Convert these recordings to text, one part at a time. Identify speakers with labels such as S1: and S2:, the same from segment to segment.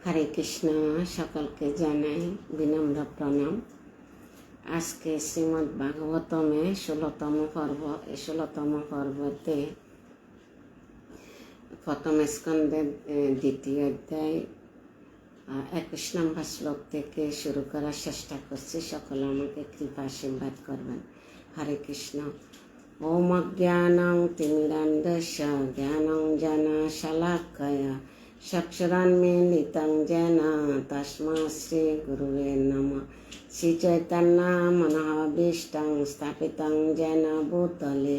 S1: হরে কৃষ্ণ। সকলকে জানাই বিনম্র প্রণাম। আজকে শ্রীমদ্ ভাগবতমে 16তম পর্ব। এই 16তম পর্বতে প্রথম স্কন্ধের 2য় অধ্যায় 21 নম্বর শ্লোক থেকে শুরু করার চেষ্টা করছি। সকলে আমাকে কৃপা আশীর্বাদ করবেন। হরে কৃষ্ণ। ওম অজ্ঞানং তিমিরান্ধস্য জ্ঞানং জ্ঞানশলাকয়া চক্ষুরন্মীলিतं येन তস্मै শ্রী গুরুবে নমঃ। শ্রী চৈতন্য মনোভীষ্টং স্থাপিतं येन ভূতলে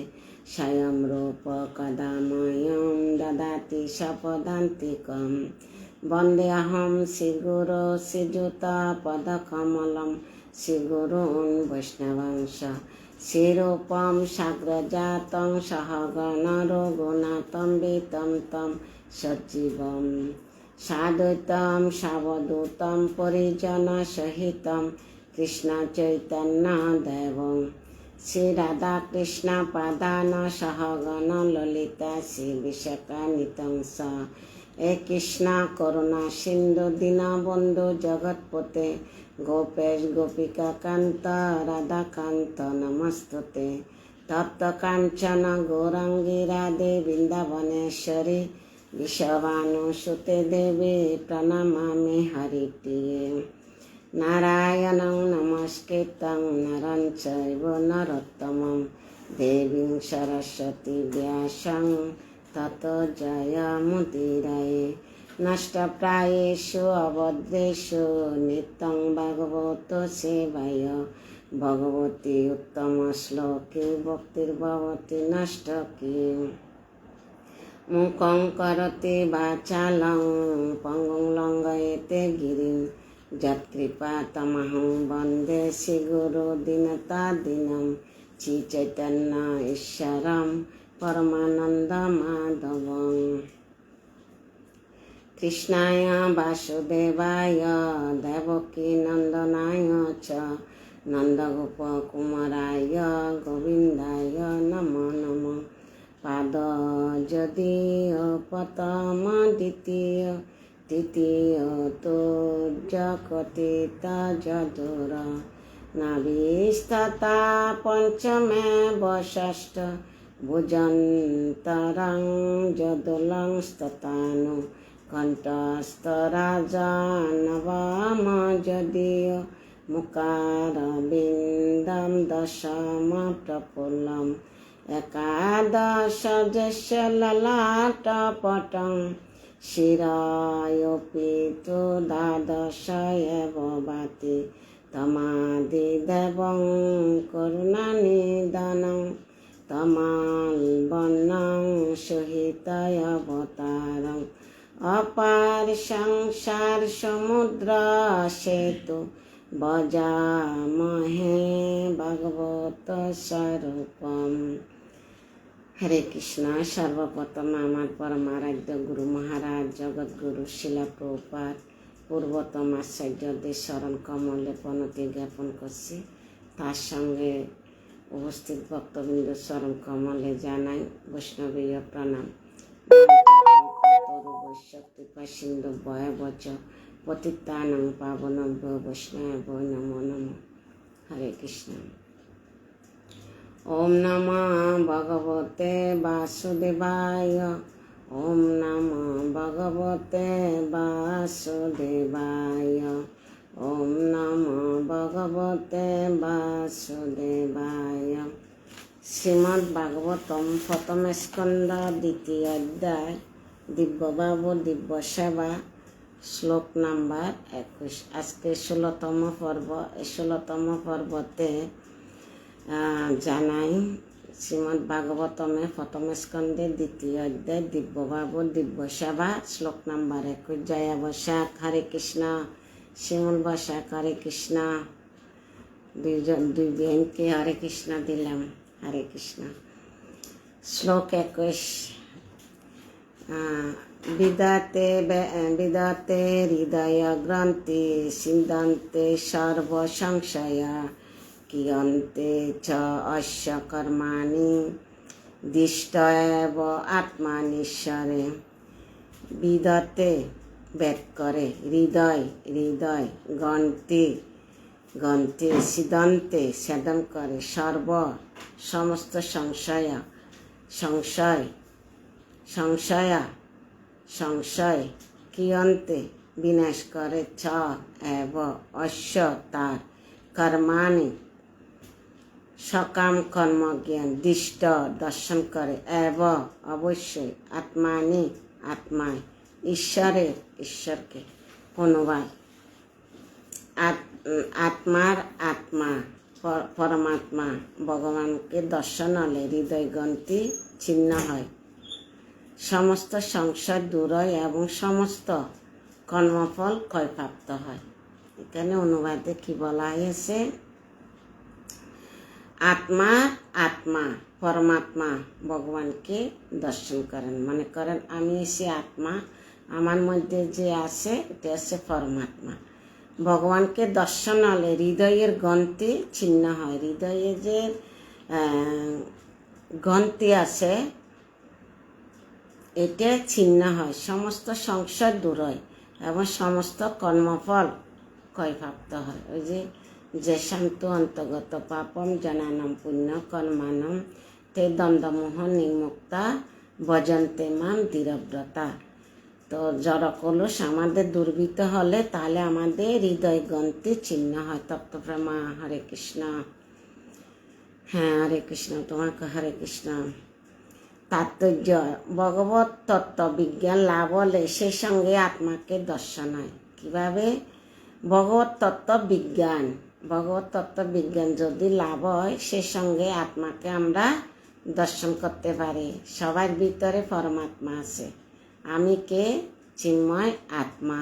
S1: স্বয়ং রূপ কদা মह्यं দদাতি স্বপদান্তিকम्। বন্দেহং শ্রীগুরো শ্রীযুতপদকমলং শ্রীগুরূन् বৈষ্ণবাংশ শ্রীরূপং সাগ্রজাतं সহগণ রঘুনাথं বিतं तं সজ্জীবম সাদ্বৈতম সাবধূতম পরিজন সহিতম কৃষ্ণ চৈতন্য দেবং শ্রী রাধা কৃষ্ণ পাদান সহগণ ললিতা শ্রী বিশাখানিতং স। হে কৃষ্ণ করুণা সিন্ধু দীনবন্ধু জগৎপতে গোপেশ গোপিকা কান্ত রাধাকান্ত নমস্তুতে। তপ্ত কাঞ্চন গৌরাঙ্গী রাধে বৃন্দাবনেশ্বরী বিশ্বভানুসুতে দেবী প্রণমামি হরিপ্রিয়ে। নারায়ণং নমস্কৃত্যং নরং চৈব নরোত্তমং দেবীং সরস্বতী ব্যাসং ততো জয়মুদীরয়ে। নষ্টপ্রায়েষু অবদ্রেষু নিত্যং ভাগবত সেবায় ভগবতী উত্তম শ্লোকে ভক্তির্ভবতি নষ্টকী। মুখং করতে বাচালং পঙ্গুং লঙ্ঘয়তে গিরিং যৎকৃপা তমহং বন্দে শ্রীগুরু দীনতাদীনং শ্রী চৈতন্য ঈশ্বরং পরমানন্দ মাধবং। কৃষ্ণায় বাসুদেবায় দেবকী নন্দনায় চ নন্দগোপ কুমারায় গোবিন্দায় নমো নমঃ। পাদ যদিও প্রথম দ্বিতীয় তৃতীয় তো জগতিত যদুর নাভিস্ততা পঞ্চমে ষষ্ঠ ভুজন্তরং যদুলং স্ততানু কণ্ঠস্থরাজনবম যদিও মুখারবিন্দম দশম প্রফুল্লম একাদশ যস্য ললাটপটং শিরায়োপি তু দ্বাদশ এব ভাতি তমাদিদেবং করুণানিধানং তমালবর্ণং সহিতয়বতারং অপার সংসার সমুদ্র সেতু বজামহে ভগবত স্বরূপম। হরে কৃষ্ণ। সর্বপ্রথম আমার পরমারাধ্য গুরু মহারাজ জগৎগুরু শিলা প্রভুপাদ পূর্বতম আচার্যদের শরণ কমলে প্রণতি জ্ঞাপন করছি। তার সঙ্গে উপস্থিত ভক্তবৃন্দ শরণ কমলে জানাই বৈষ্ণবীয় প্রণাম। কৃপা সিন্ধু ভয়বচ পতিতানাং পাবনেভ্যো বৈষ্ণবেভ্যো নমো নমঃ। হরে কৃষ্ণ। ওম নমঃ ভগবতে বাসুদেবায়। ওম নমঃ ভগবতে বাসুদেবায়। ওম নমঃ ভগবতে বাসুদেবায়। শ্রীমদ্ ভাগবতম প্রথম স্কন্ধ 2য় অধ্যায় দিব্যবাবু দিব্য সেবা শ্লোক নাম্বার 21। আজকে 16তম পর্ব। এই 16তম পর্বতে জানাই শ্রীমদ্ ভাগবতমে প্রথম স্কন্ধে 2য় অধ্যায় দিব্যবাবু দিব্য সেবা শ্লোক নাম্বার 21। জয় বৈশাখ। হরে কৃষ্ণ। শিমুল বৈশাখ। হরে কৃষ্ণ। দুই বেনকে হরে কৃষ্ণ দিলাম। হরে কৃষ্ণ। শ্লোক 21। বিদতে হৃদয় গ্রন্থি সিদ্ধান্তে সর্ব সংশয়া কিয়ন্তে চ অস্য কর্মাণি দিষ্ট এব আত্মানীশ্বরে। বিদতে বেদ করে। হৃদয় হৃদয়, গন্তি গন্তি, সিদন্তে সেদন করে। সর্ব সমস্ত সংশয় সংশয় সংশয়া সংশয়, কিয়ন্তে বিনাশ করে। ছ এব অশ্ব তার, কর্মাণি সকাম কর্মজ্ঞান দৃষ্ট দর্শন করে। এব অবশ্যই, আত্মানি আত্মায়, ঈশ্বরের ঈশ্বরকে। অনুবাদ, আত্মার আত্মা পরমাত্মা ভগবানকে দর্শন হলে হৃদয়গ্রন্থি ছিন্ন হয়, সমস্ত সংশয় দূর হয় এবং সমস্ত কর্মফল ক্ষয়প্রাপ্ত হয়। এখানে অনুবাদে কি বলা হয়েছে, আত্মা আত্মা পরমাত্মা ভগবানকে দর্শন করেন। মনে করেন আমি এসে আত্মা, আমার মধ্যে যে আছে এটা হচ্ছে পরমাত্মা। ভগবানকে দর্শন হলে হৃদয়ের গ্রন্থি ছিন্ন হয়। হৃদয়ে যে গ্রন্থি আছে এটা ছিন্ন হয়, সমস্ত সংশয় দূর হয় এবং সমস্ত কর্মফল ক্ষয়প্রাপ্ত হয়। ওই যে শান্ত অন্তর্গত পাপম জনানম পুণ্য কর্মানম তে দ্বন্দ্বমোহ নির্মুক্তা ভজন্তে মাম দৃঢ়ব্রতা। তো জড়কলুষ আমাদের দুর্বৃত্ত হলে তাহলে আমাদের হৃদয় গ্রন্থি ছিন্ন হয়। তত্ত্বপ্রেমা হরে কৃষ্ণ। হ্যাঁ হরে কৃষ্ণ, তোমাকে হরে কৃষ্ণ। তাৎপর্য, ভগবত তত্ত্ব বিজ্ঞান লাভ হলে সেই সঙ্গে আত্মাকে দর্শন হয়। কীভাবে? ভগবত তত্ত্ব বিজ্ঞান যদি লাভ হয় সেই সঙ্গে আত্মাকে আমরা দর্শন করতে পারি। সবার ভিতরে পরমাত্মা আছে। আমি কে? চিন্ময় আত্মা।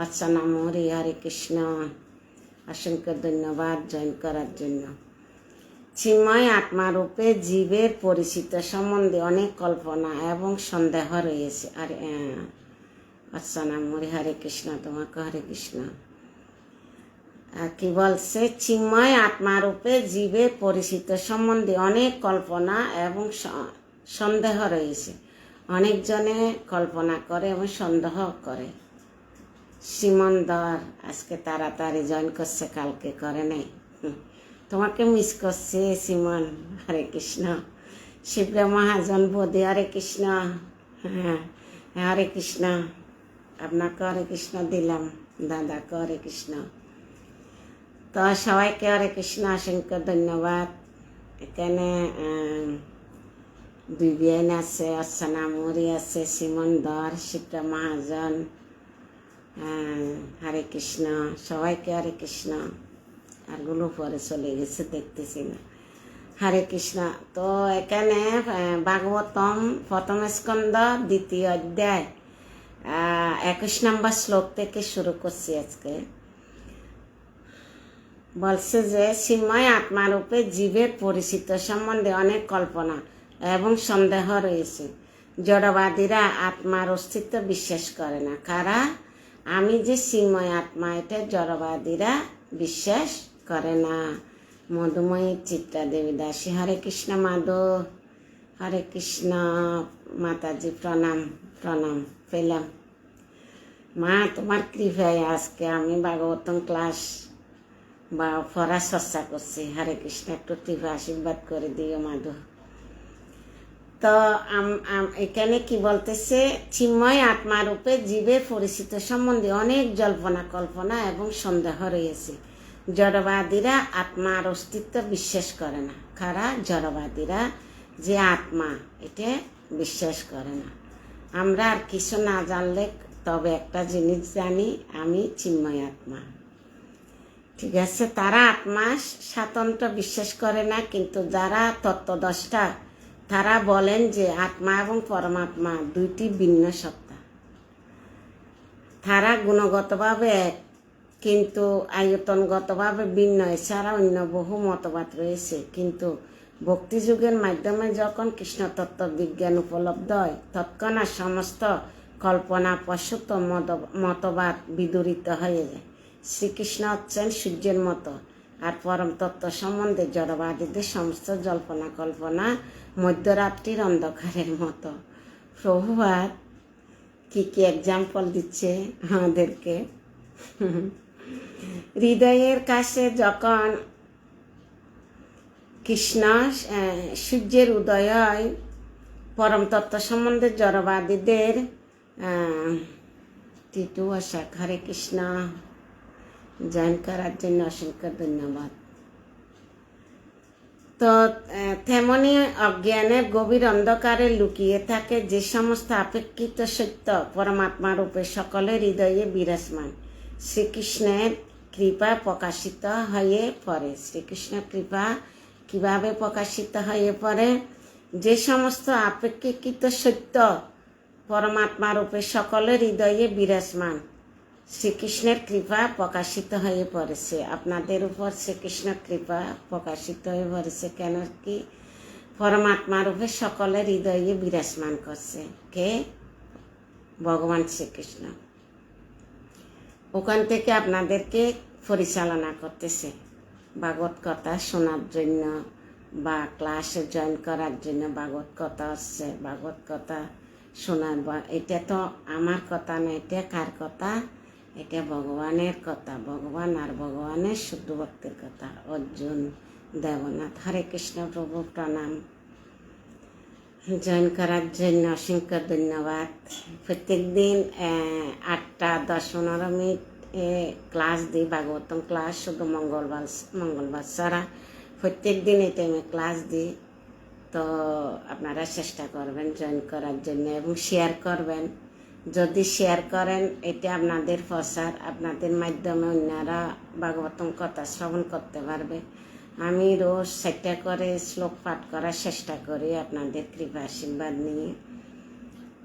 S1: আচ্ছা, নাম হরি হরে কৃষ্ণ। অসংখ্য ধন্যবাদ জয়েন করার জন্য। চিন্ময় আত্মারূপে জীবের পরিচিত সম্বন্ধে অনেক কল্পনা এবং সন্দেহ রয়েছে। আরে আচ্ছা, নাম হরি হরে কৃষ্ণ, তোমাকে হরে কৃষ্ণ। কি বলছে? চিন্ময় আত্মারূপে জীবের পরিচিত সম্বন্ধে অনেক কল্পনা এবং সন্দেহ রয়েছে। অনেকজনে কল্পনা করে এবং সন্দেহ করে। সিমন্দর আজকে তাড়াতাড়ি জয়েন করছে, কালকে করে নাই। তোমাকে মিস করছে সিমন। হরে কৃষ্ণ। শিবরা মহাজন বোধে হরে কৃষ্ণ। হ্যাঁ হরে কৃষ্ণ। আপনাকে হরে কৃষ্ণ দিলাম, দাদাকে হরে কৃষ্ণ। তো সবাইকে হরে কৃষ্ণ, অসংখ্য ধন্যবাদ। এখানে বিবিয়ান আছে, অর্চনা মৌরি আছে, সিমন ধর, শিবরা মহাজন। হরে কৃষ্ণ, সবাইকে হরে কৃষ্ণ। আরগুলো পরে চলে গেছে, দেখতেছি না। হরে কৃষ্ণ। তো এখানে ভাগবতম প্রথম স্কন্ধ দ্বিতীয় অধ্যায় 21 নম্বর শ্লোক থেকে শুরু করছি আজকে। বলছে যে চিন্ময় আত্মারূপে জীবের পরিচিত সম্বন্ধে অনেক কল্পনা এবং সন্দেহ রয়েছে। জড়বাদীরা আত্মার অস্তিত্ব বিশ্বাস করে না। কারা? আমি যে চিন্ময় আত্মা, এটা জড়বাদীরা বিশ্বাস করে না। মধুময়ী চিত্রা দেবী দাসী। হরে কৃষ্ণ মাধব। হরে কৃষ্ণ মাতাজি, প্রণাম প্রণাম পেলাম। মা তোমার কৃপায় আজকে আমি ভাগবতম ক্লাস বা পড়া চর্চা করছি। হরে কৃষ্ণ, একটু কৃপা আশীর্বাদ করে দিও মাধব। তো এখানে কি বলতেছে? চিন্ময় আত্মারূপে জীবের পরিচিত সম্বন্ধে অনেক জল্পনা কল্পনা এবং সন্দেহ রয়েছে। জড়বাদীরা আত্মার অস্তিত্ব বিশ্বাস করে না। কারা? জড়বাদীরা যে আত্মা, এটা বিশ্বাস করে না। আমরা আর কিছু না জানলে তবে একটা জিনিস জানি, আমি চিন্ময় আত্মা। ঠিক আছে, তারা আত্মা স্বাতন্ত্র্য বিশ্বাস করে না। কিন্তু যারা তত্ত্বদ্রষ্টা তারা বলেন যে আত্মা এবং পরমাত্মা দুইটি ভিন্ন সত্তা। তারা গুণগতভাবে এক, কিন্তু আয়তনগতভাবে ভিন্ন। এছাড়া অন্য বহু মতবাদ রয়েছে। কিন্তু ভক্তিযুগের মাধ্যমে যখন কৃষ্ণ তত্ত্ব বিজ্ঞান উপলব্ধ হয়, তৎক্ষণাৎ সমস্ত কল্পনা প্রসূত মতবাদ বিদূরিত হয়ে যায়। শ্রীকৃষ্ণ হচ্ছেন সূর্যের মতো, আর পরম তত্ত্ব সম্বন্ধে জড়বাদীদের সমস্ত জল্পনা কল্পনা মধ্যরাত্রির অন্ধকারের মতো। প্রভুপাদ কি কি এক্সাম্পল দিচ্ছে আমাদেরকে। হৃদয়ের কাছে যখন কৃষ্ণ সূর্যের উদয় হয়, পরম তত্ত্ব সম্বন্ধে জড়বাদীদের টিটু আশা হরে কৃষ্ণ জয়েন করার জন্য অসংখ্য ধন্যবাদ। তো তেমনি অজ্ঞানের গভীর অন্ধকারে লুকিয়ে থাকে যে সমস্ত আপেক্ষিত সত্য পরমাত্মা রূপে সকলের হৃদয়ে বিরাজমান, শ্রীকৃষ্ণের কৃপা প্রকাশিত হয়ে পড়ে। শ্রীকৃষ্ণের কৃপা কিভাবে প্রকাশিত হয়ে পড়ে? যে সমস্ত আপেক্ষিত সত্য পরমাত্মা রূপে সকলের হৃদয়ে বিরাজমান, শ্রীকৃষ্ণের কৃপা প্রকাশিত হয়ে পড়েছে। আপনাদের উপর শ্রীকৃষ্ণের কৃপা প্রকাশিত হয়ে পড়েছে কেন? কি পরমাত্মা রূপে সকলের হৃদয়ে বিরাজমান করছে কে? ভগবান শ্রীকৃষ্ণ। ওখান থেকে আপনাদেরকে পরিচালনা করতেছে ভাগবত কথা শোনার জন্য বা ক্লাসে জয়েন করার জন্য। ভাগবত কথা হচ্ছে, ভাগবত কথা শোনার, এটা তো আমার কথা না, এটা কার কথা? এটা ভগবানের কথা, ভগবান আর ভগবানের শুদ্ধ ভক্তের কথা। অর্জুন দেবনাথ। হরে কৃষ্ণ প্রভু প্রণাম। জয়েন করার জন্য অসংখ্য ধন্যবাদ। প্রত্যেক দিন 8টা 10-15 ক্লাস দিই, ভাগবতম ক্লাস, শুধু মঙ্গলবার ছাড়া প্রত্যেক দিন এই টাইমে ক্লাস দিই। তো আপনারা চেষ্টা করবেন জয়েন করার জন্য এবং শেয়ার করবেন। যদি শেয়ার করেন, এটা আপনাদের প্রচার, আপনাদের মাধ্যমে অন্যরা ভাগবতম কথা শ্রবণ করতে পারবে। আমি রোজ 7টা করে শ্লোক পাঠ করার চেষ্টা করি আপনাদের কৃপা আশীর্বাদ নিয়ে।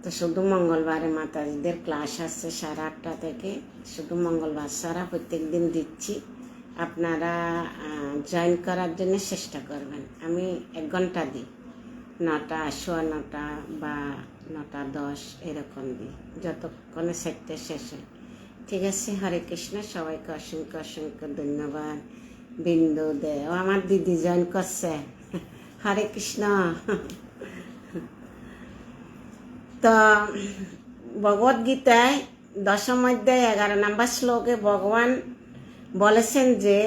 S1: তো শুধু মঙ্গলবারে মাতাজিদের ক্লাস আছে 8:30 থেকে, শুধু মঙ্গলবার ছাড়া প্রত্যেক দিন দিচ্ছি। আপনারা জয়েন করার জন্য চেষ্টা করবেন। আমি 1 ঘন্টা দিই, 9টা 9:15 বা 9:10 এরকম দিই, যতক্ষণে সেটটা শেষ হয়। ঠিক আছে? হরে কৃষ্ণ। সবাইকে অসংখ্য অসংখ্য ধন্যবাদ। বিন্দু দে, ও আমার দিদি জয়েন করছে। হরে কৃষ্ণ। তো ভগবদ্গীতায় 10ম অধ্যায় 11 নম্বর শ্লোকে ভগবান বলেছেন যে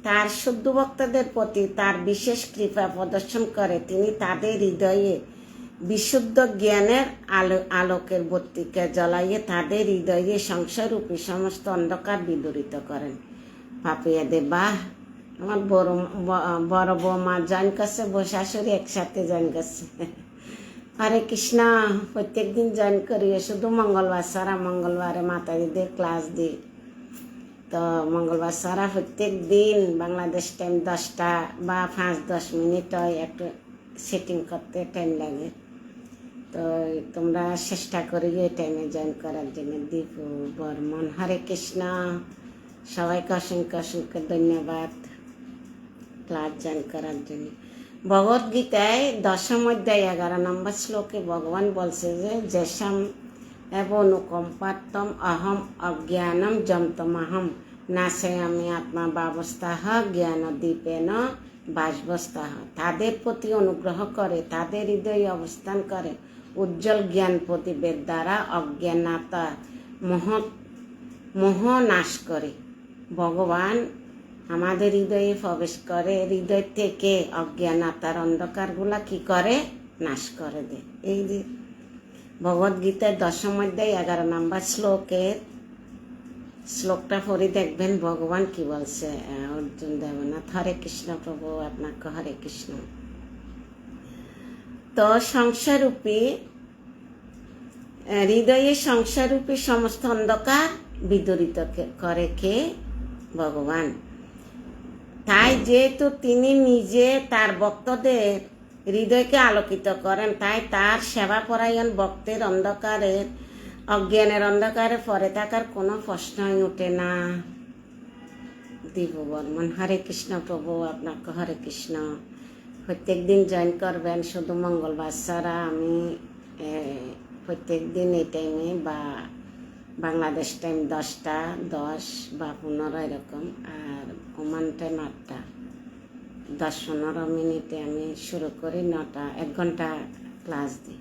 S1: তার শুদ্ধ ভক্তদের প্রতি তার বিশেষ কৃপা প্রদর্শন করে তিনি তাদের হৃদয়ে বিশুদ্ধ জ্ঞানের আলোকের বর্তিকা জ্বলাইয়ে তাদের হৃদয়ে সংসাররূপী সমস্ত অন্ধকার বিদূরিত করেন। পাপিয়াদের বাহ, আমার বড় বৌমা জয়েন করছে, শাশুড়ি একসাথে জয়েন করছে। হরে কৃষ্ণ। প্রত্যেক দিন জয়েন করি, শুধু মঙ্গলবার ছাড়া। মঙ্গলবারে মাতাজিদের ক্লাস দিই। তো মঙ্গলবার ছাড়া প্রত্যেক দিন বাংলাদেশ টাইম 10টা বা 5-10 মিনিট হয়, একটু সেটিং করতে টাইম লাগে। তো তোমরা চেষ্টা করি এই টাইমে জয়েন করার জন্য। দীপু বর্মন। হরে কৃষ্ণ। সবাইকে অসংখ্য অসংখ্য ধন্যবাদ ক্লাস জয়েন করার জন্য। ভগবদ্গীতায় 10ম অধ্যায় 11 নম্বর শ্লোকে ভগবান বলছে যে যেসাম এব অনুকম্পাত্তম অহম অজ্ঞানম যন্তমহম নাশয়ামি আত্মা বাবস্তাহ জ্ঞান দীপেন বাসবস্তাহ। তাদের প্রতি অনুগ্রহ করে, তাদের হৃদয়ে অবস্থান করে উজ্জ্বল জ্ঞান প্রদীপের দ্বারা অজ্ঞানতা মোহ নাশ করে। ভগবান আমাদের হৃদয়ে প্রবেশ করে, হৃদয় থেকে অজ্ঞানতার অন্ধকারগুলা কি করে? নাশ করে দেয়। এই যে ভগবদ্গীতার 10ম অধ্যায় 11 নম্বর শ্লোকটা পড়ে দেখবেন ভগবান কি বলছে। অর্জুন দেবনাথ। হরে কৃষ্ণ প্রভু, আপনাকে হরে কৃষ্ণ। তো সংসাররূপী হৃদয়ে সংসাররূপী সমস্ত অন্ধকার বিদূরিত করে কে? ভগবান। তাই যেহেতু তিনি নিজে তার ভক্তদের হৃদয়কে আলোকিত করেন, তাই তার সেবাপরায়ণ ভক্তের অন্ধকারের অজ্ঞানের অন্ধকারে পড়ে থাকার কোনো প্রশ্নই ওঠে না। দীপু বর্মন। হরে কৃষ্ণ প্রভু, আপনাকে হরে কৃষ্ণ। প্রত্যেক দিন জয়েন করবেন, শুধু মঙ্গলবার ছাড়া। আমি প্রত্যেক দিন এই টাইমে বা বাংলাদেশ টাইম 10টা 10 বা 15 এরকম, আর ওমান টাইম 8টা 10-15 মিনিটে আমি শুরু করি। 1 ঘন্টা ক্লাস দিই।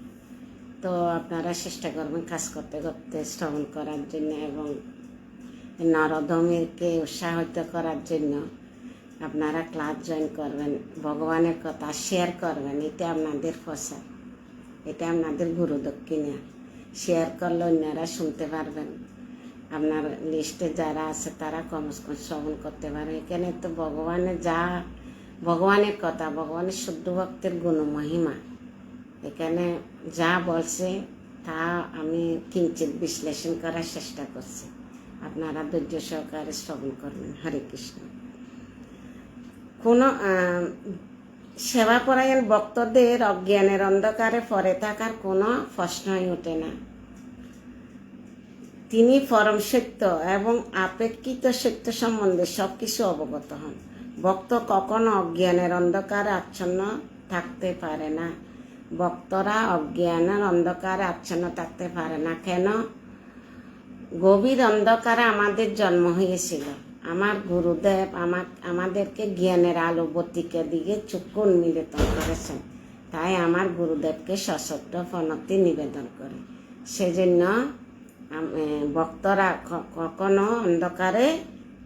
S1: তো আপনারা চেষ্টা করবেন কাজ করতে করতে শ্রবণ করার জন্য এবং নরদমীকে উৎসাহিত করার জন্য আপনারা ক্লাস জয়েন করবেন, ভগবানের কথা শেয়ার করবেন। এটা আপনাদের প্রসাদ, এটা আপনাদের গুরু দক্ষিণা। শেয়ার করলে অন্যরা শুনতে পারবেন, আপনার লিস্টে যারা আছে তারা কমস কম শ্রবণ করতে পারবে। এখানে তো ভগবানের কথা, ভগবানের শুদ্ধ ভক্তের গুণ মহিমা এখানে যা বলছে তা আমি কিঞ্চিত বিশ্লেষণ করার চেষ্টা করছি। আপনারা ধৈর্য সহকারে শ্রবণ করবেন। হরে কৃষ্ণ। কোনো সেবাপরায়ণ ভক্তদের অজ্ঞানের অন্ধকারে পড়ে থাকার কোনো প্রশ্নই ওঠে না। তিনি পরম সত্য এবং আপেক্ষিত সত্য সম্বন্ধে সব কিছু অবগত হন। ভক্ত কখনো অজ্ঞানের অন্ধকারে আচ্ছন্ন থাকতে পারে না। ভক্তরা অজ্ঞানের অন্ধকারে আচ্ছন্ন থাকতে পারে না। কেন? গভীর অন্ধকারে আমাদের জন্ম হয়েছিল। আমার গুরুদেব আমাদেরকে জ্ঞানের আলোবতীকে দিকে চক্ষু উন্মিলিত করেছেন। তাই আমার গুরুদেবকে সশ্রদ্ধ প্রণতি নিবেদন করে। সেজন্য ভক্তরা কখনো অন্ধকারে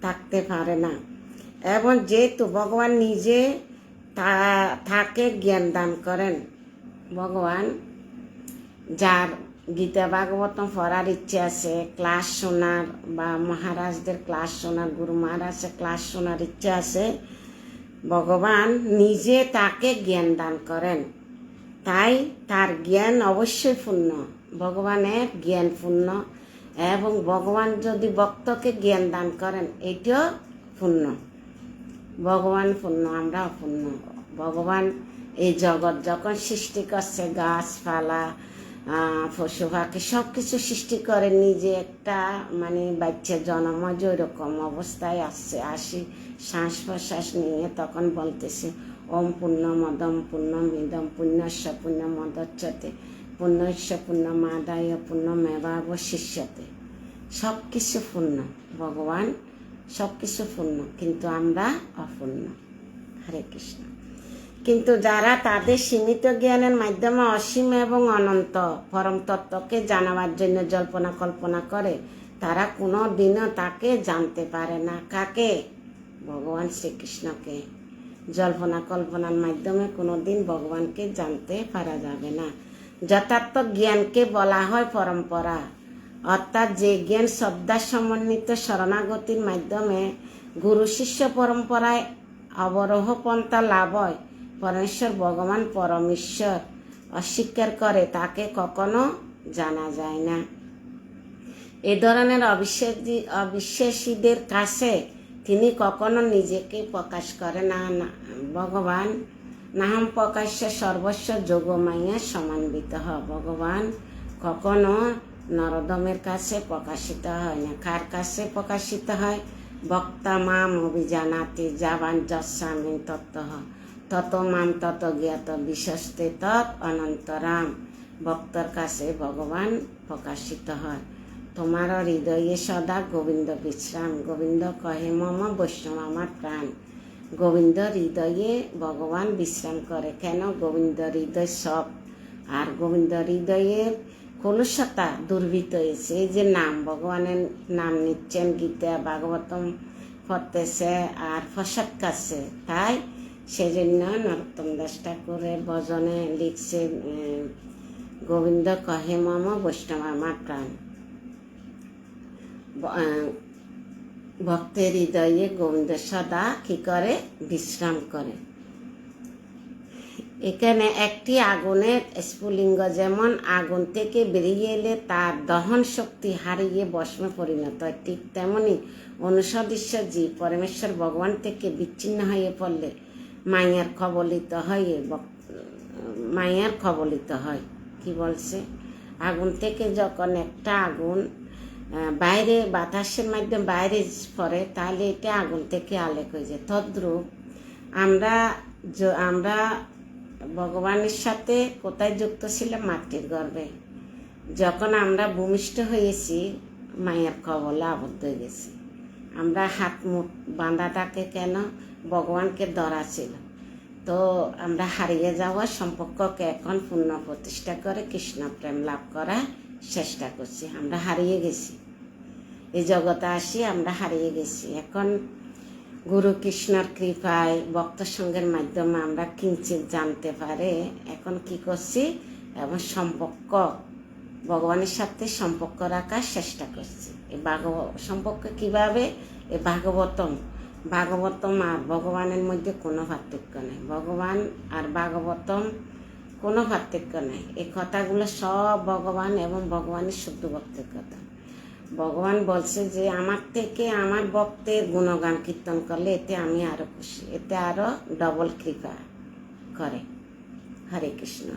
S1: থাকতে পারে না। এবং যেহেতু ভগবান নিজে তাকে জ্ঞান দান করেন, ভগবান যার গীতা ভাগবতম পড়ার ইচ্ছে আছে, ক্লাস শোনার বা মহারাজদের ক্লাস শোনার, গুরু মহারাজের ক্লাস শোনার ইচ্ছে আছে, ভগবান নিজে তাকে জ্ঞান দান করেন। তাই তার জ্ঞান অবশ্যই পূর্ণ, ভগবানের জ্ঞান পূর্ণ। এবং ভগবান যদি ভক্তকে জ্ঞান দান করেন এটিও পূর্ণ। ভগবান পূর্ণ, আমরা অপূর্ণ। ভগবান এই জগৎ যখন সৃষ্টি করছে, গাছপালা, পশু পাখি সব কিছু সৃষ্টি করে, নিজে একটা বাচ্চা জন্মজ ওইরকম অবস্থায় আসি শ্বাস প্রশ্বাস নিয়ে তখন বলতেছে ওম পূর্ণমদম পূর্ণমিদম পুণ্যস্য পূর্ণমদচ্যতে পুণ্যস্য পূর্ণমাদায় পূর্ণমেবাবশিষ্যতে। সব কিছু পূর্ণ, ভগবান সব কিছু পূর্ণ, কিন্তু আমরা অপূর্ণ। হরে কৃষ্ণ। কিন্তু যারা তাদের সীমিত জ্ঞানের মাধ্যমে অসীম এবং অনন্ত পরম তত্ত্বকে জানাবার জন্য জল্পনা কল্পনা করে, তারা কোনো দিনও তাকে জানতে পারে না। কাকে? ভগবান শ্রীকৃষ্ণকে। জল্পনা কল্পনার মাধ্যমে কোনো দিন ভগবানকে জানতে পারা যাবে না। যথার্থ জ্ঞানকে বলা হয় পরম্পরা, অর্থাৎ যে জ্ঞান শ্রদ্ধা সমন্বিত শরণাগতির মাধ্যমে গুরু শিষ্য পরম্পরায় অবরোহ পন্থা লাভ হয়। পরমেশ্বর ভগবান পরমেশ্বর অস্বীকার করে তাকে কখনো জানা যায় না। এ ধরনের অবিশ্বাসীদের কাছে তিনি কখনো নিজেকে প্রকাশ করে না। ভগবান নাহম প্রকাশ্য সর্বস্ব যোগমায়া সমান্বিত হয়। ভগবান কখনো নরদমের কাছে প্রকাশিত হয় না। কার কাছে প্রকাশিত হয়? বক্তা মাম অভিজানাতি যাবান যস্বামী তত্ত্ব তত মাম তত জ্ঞাত বিশ্বস্তে তৎ অনন্তরাম। ভক্তর কাছে ভগবান প্রকাশিত হয়। তোমার হৃদয়ে সদা গোবিন্দ বিশ্রাম, গোবিন্দ কহে মম বৈষ্ণব আমার প্রাণ। গোবিন্দ হৃদয়ে ভগবান বিশ্রাম করে। কেন? গোবিন্দ হৃদয় সব, আর গোবিন্দ হৃদয়ের কলুষতা দুর্বৃত হয়েছে। এই যে নাম, ভগবানের নাম নিচ্ছেন, গীতা ভাগবতম পড়তেছে আর প্রসাদ খাচ্ছে, তাই সেজন্য নরোত্তম দাস ঠাকুরের ভজনে লিখছে গোবিন্দ কহে মম বৈষ্ণব আমার প্রাণ। ভক্তের হৃদয়ে গোবিন্দ সদা কি করে? বিশ্রাম করে। এখানে একটি আগুনের স্ফুলিঙ্গ যেমন আগুন থেকে বেরিয়ে এলে তার দহন শক্তি হারিয়ে ভস্মে পরিণত হয়, ঠিক তেমনি অনুসদৃশ্য জীব পরমেশ্বর ভগবান থেকে বিচ্ছিন্ন হয়ে পড়লে মায়ার কবলিত হয়। কি বলছে? আগুন থেকে যখন একটা আগুন বাইরে বাতাসের মাধ্যমে বাইরে পড়ে, তাহলে এটা আগুন থেকে আলেক হয়ে যায়। তদ্রূপ আমরা ভগবানের সাথে কোথায় যুক্ত ছিলাম? মাটির গর্ভে। যখন আমরা ভূমিষ্ঠ হয়েছি, মায়ের কবলে আবদ্ধ হয়ে গেছি। আমরা হাত মুখ বাঁধা থাকে কেন? ভগবানকে ধরা ছিল। তো আমরা হারিয়ে যাওয়া সম্পর্ককে এখন পুনঃ প্রতিষ্ঠা করে কৃষ্ণ প্রেম লাভ করার চেষ্টা করছি। আমরা হারিয়ে গেছি, এই জগতে আসি আমরা হারিয়ে গেছি। এখন গুরু কৃষ্ণর কৃপায় ভক্ত সঙ্গের মাধ্যমে আমরা কিঞ্চিত জানতে পারে এখন কি করছি এবং সম্পর্ক ভগবানের সাথে সম্পর্ক রাখার চেষ্টা করছি। এই সম্পর্ক কিভাবে, এই ভাগবতম আর ভগবানের মধ্যে কোনো পার্থক্য নেই। ভগবান আর ভাগবতম কোনো পার্থক্য নেই। এই কথাগুলো সব ভগবান এবং ভগবানের শুদ্ধ ভক্তের কথা। ভগবান বলছে যে আমার থেকে আমার ভক্তের গুণগান কীর্তন করলে এতে আমি আরো খুশি, এতে আরো ডবল কৃপা করে। হরে কৃষ্ণ।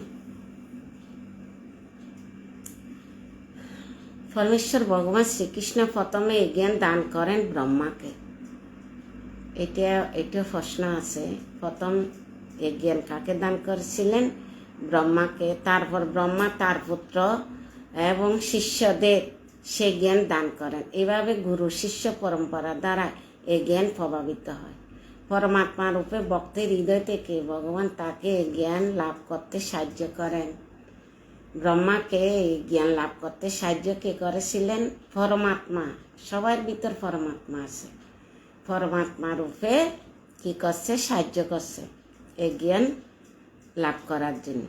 S1: পরমেশ্বর ভগবান শ্রীকৃষ্ণ প্রথমে এই জ্ঞান দান করেন ব্রহ্মাকে। এটা প্রশ্ন আছে, প্রথম এই জ্ঞান কাকে দান করেছিলেন? ব্রহ্মাকে। তারপর ব্রহ্মা তার পুত্র এবং শিষ্যদের সে জ্ঞান দান করেন। এভাবে গুরু শিষ্য পরম্পরা দ্বারা এই জ্ঞান প্রভাবিত হয়। পরমাত্মা রূপে ভক্তের হৃদয় থেকে ভগবান তাকে জ্ঞান লাভ করতে সাহায্য করেন। ব্রহ্মাকে এই জ্ঞান লাভ করতে সাহায্য কে করেছিলেন? পরমাত্মা। সবার ভিতর পরমাত্মা আছে, পরমাত্মা রূপে কি করছে? সাহায্য করছে এই জ্ঞান লাভ করার জন্য।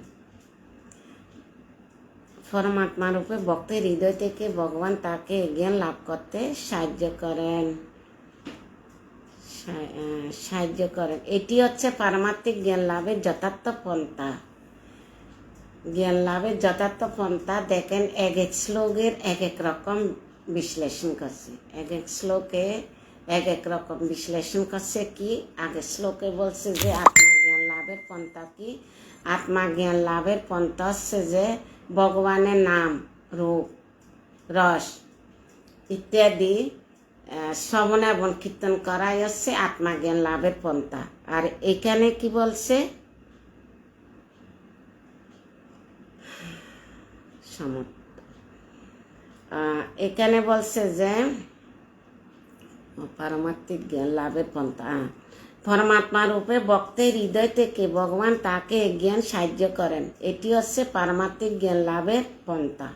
S1: পরমাত্মা রূপে ভক্তের হৃদয় থেকে ভগবান তাকে জ্ঞান লাভ করতে সাহায্য করেন। এটি হচ্ছে পারমাত্মিক জ্ঞান লাভের যথার্থ পন্থা। জ্ঞান লাভের যথার্থ পন্থা দেখেন, এক এক শ্লোকের এক এক রকম বিশ্লেষণ করছে। এক এক শ্লোকে এক এক রকম বিশ্লেষণ করছে। কি আগের শ্লোকে বলছে যে আত্মজ্ঞান লাভের পন্থা কি? আত্মজ্ঞান লাভের পন্থা হচ্ছে যে ভগবানের নাম, রূপ, রস ইত্যাদি শ্রবণ এবং কীর্তন করাই হচ্ছে আত্মজ্ঞান লাভের পন্থা। আর এখানে কি বলছে? এখানে বলছে যে পারমাত্মিক জ্ঞান লাভের পন্থা। পরমাত্মা রূপে ভক্তের হৃদয় থেকে ভগবান তাকে জ্ঞান সাহায্য করেন। এটি হচ্ছে পারমাত্মিক জ্ঞান লাভের পন্থা।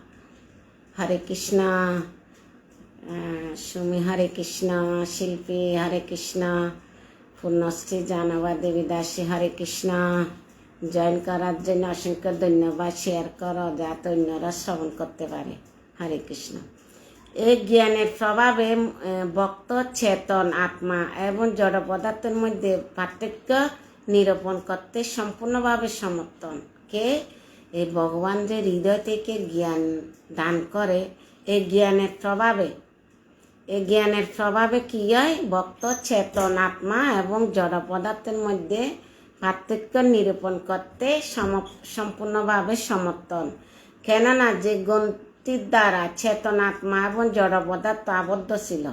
S1: হরে কৃষ্ণ। সুমি হরে কৃষ্ণ। শিল্পী হরে কৃষ্ণ। পূর্ণশ্রী জানবা দেবী দাসী হরে কৃষ্ণ। জয়েন করার জন্য অসংখ্য ধন্যবাদ। শেয়ার করো যাতে অন্যরা শ্রবণ করতে পারে। হরে কৃষ্ণ। এই জ্ঞানের প্রভাবে ভক্ত চেতন আত্মা এবং জড় পদার্থের মধ্যে পার্থক্য নিরূপণ করতে সম্পূর্ণভাবে সমর্থন। কে? এই ভগবান যে হৃদয় থেকে জ্ঞান দান করে, এই জ্ঞানের প্রভাবে কি হয়? ভক্ত চেতন আত্মা এবং জড় পদার্থের মধ্যে পার্থক্য নিরূপণ করতে সম্পূর্ণভাবে সমর্থন। কেননা যে গ্রন্থির দ্বারা চেতনাত্মা এবং জড় পদার্থ আবদ্ধ ছিল,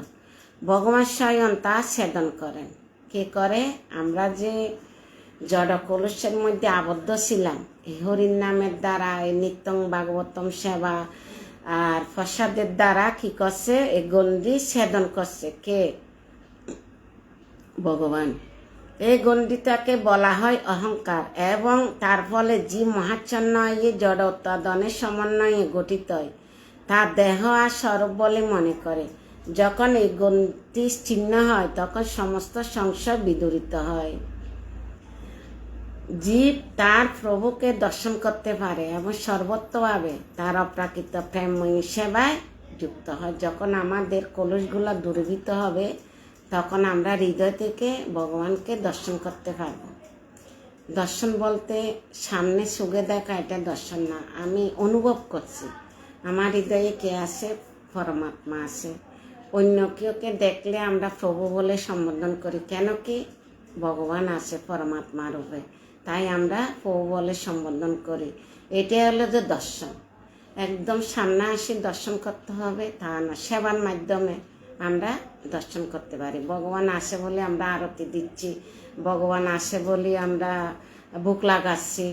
S1: ভগবান স্বয়ং তা ছেদন করেন। কে করে? আমরা যে জড় কলুষের মধ্যে আবদ্ধ ছিলাম, এই হরির নামের দ্বারা, এই নিত্যং ভাগবতম সেবা আর প্রসাদের দ্বারা কি করছে? এই গণ্ডি ছেদন করছে। কে? ভগবান। এই গণ্ডিটাকে বলা হয় অহংকার এবং তার ফলে জীব মহাচ্ছন্ন হয়ে জড় উৎপাদনের সমন্বয়ে গঠিত হয়। তার দেহ আর স্বরূপ বলে মনে করে। যখন এই গণ্ডি ছিন্ন হয় তখন সমস্ত সংশয় বিদূরিত হয়। জীব তার প্রভুকে দর্শন করতে পারে এবং সর্বত্রভাবে তার অপ্রাকৃত প্রেমময়ী সেবায় যুক্ত হয়। যখন আমাদের কলুষগুলো দূরীভূত হবে তখন আমরা হৃদয় থেকে ভগবানকে দর্শন করতে পারব। দর্শন বলতে সামনে সুগে দেখা, এটা দর্শন না। আমি অনুভব করছি আমার হৃদয়ে কে আছে? পরমাত্মা আছে। অন্য কেউকে দেখলে আমরা প্রভু বলে সম্বোধন করি। কেন কি? ভগবান আছে পরমাত্মা রূপে, তাই আমরা প্রভু বলে সম্বোধন করি। এটাই হলো যে দর্শন। একদম সামনে আসি দর্শন করতে হবে তা না, সেবার মাধ্যমে আমরা দর্শন করতে পারি। ভগবান আসে বলে আমরা আরতি দিচ্ছি, ভগবান আসে বলে আমরা বুক লাগাচ্ছি।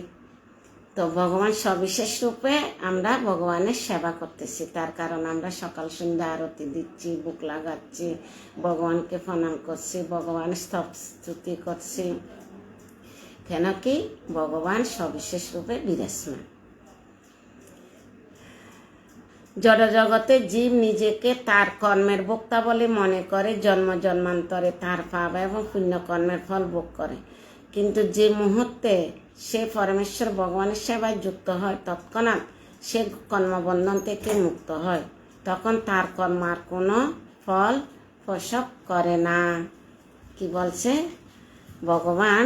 S1: তো ভগবান সবিশেষ রূপে আমরা ভগবানের সেবা করতেছি, তার কারণ আমরা সকাল সন্ধ্যা আরতি দিচ্ছি, বুক লাগাচ্ছি, ভগবানকে প্রণাম করছি, ভগবানের স্তব স্তুতি করছি। কেন কি ভগবান সবিশেষ রূপে বিরাজমান। জড়জগতে জীব নিজেকে তার কর্মের ভোক্তা বলে মনে করে, জন্ম জন্মান্তরে তার পাপ এবং পুণ্যকর্মের ফল ভোগ করে। কিন্তু যে মুহূর্তে সে পরমেশ্বর ভগবানের সেবায় যুক্ত হয়, তৎক্ষণাৎ সে কর্মবন্ধন থেকে মুক্ত হয়। তখন তার কর্ম আর কোনো ফল প্রসব করে না। কি বলছে ভগবান?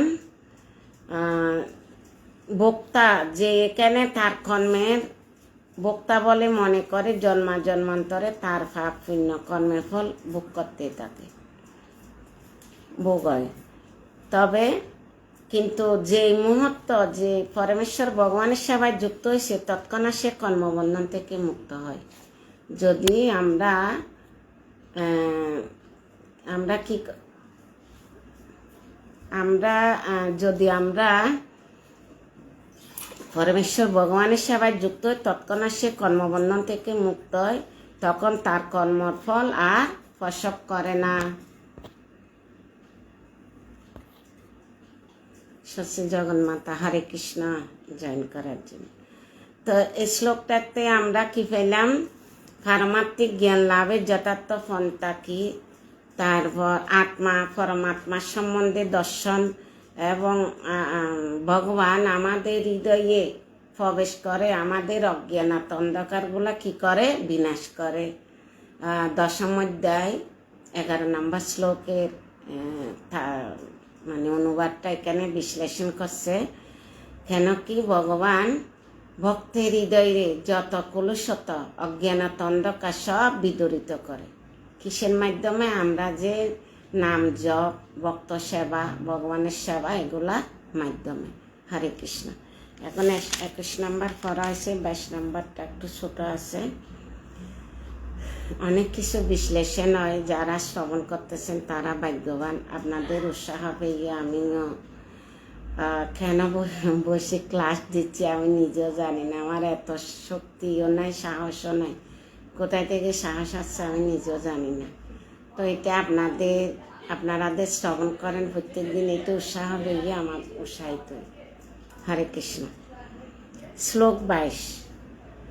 S1: ভোক্তা যে এখানে তার কর্মের ভোক্তা বলে মনে করে, জন্মান্তরে তার পাপ পুণ্য কর্মের ফল ভোগ করতে থাকে, ভোগ হয়। তবে কিন্তু যে মুহূর্ত যে পরমেশ্বর ভগবানের সেবায় যুক্ত হয়েছে, তৎক্ষণাৎ সে কর্মবন্ধন থেকে মুক্ত হয়। যদি আমরা যদি আমরা পরমেশ্বর ভগবানের সেবায় যুক্ত হয়, তৎক্ষণাৎ সে কর্মবন্ধন থেকে মুক্ত হয়, তখন তার কর্মর ফল আর প্রসব করে না। শ্রী জগন্মাতা হরে কৃষ্ণ জয়েন করার জন্য। তো এই শ্লোকটাতে আমরা কি পেলাম? পারমাত্মিক জ্ঞান লাভের যথার্থ পন্থা কি, তারপর আত্মা পরমাত্মার সম্বন্ধে দর্শন, এবং ভগবান আমাদের হৃদয়ে প্রবেশ করে আমাদের অজ্ঞানত অন্ধকারগুলা কি করে? বিনাশ করে। দশম অধ্যায় 11 নম্বর শ্লোকের মানে অনুবাদটা এখানে বিশ্লেষণ করছে। কেন কি ভগবান ভক্তের হৃদয়ে যত কলুষতা অজ্ঞানত অন্ধকার সব বিদরিত করে। কিসের মাধ্যমে? আমরা যে নাম জপ, ভক্ত সেবা, ভগবানের সেবা, এগুলার মাধ্যমে। হরে কৃষ্ণ। এখন 21 নম্বর পড়া হয়েছে, 22 নম্বরটা একটু ছোট আছে। অনেক কিছু বিশ্লেষণ হয়, যারা শ্রবণ করতেছেন তারা ভাগ্যবান। আপনাদের উৎসাহ পেয়ে আমিও কেন বসে ক্লাস দিচ্ছি আমি নিজেও জানি না। আমার এত শক্তিও নাই, সাহসও নাই। কোথায় থেকে সাহস আসছে আমি নিজেও জানি না। তো এটা আপনারাদের শ্রবণ করেন প্রত্যেক দিন, এটা উৎসাহ পেয়ে আমার উৎসাহিত। হরে কৃষ্ণ। শ্লোক 22,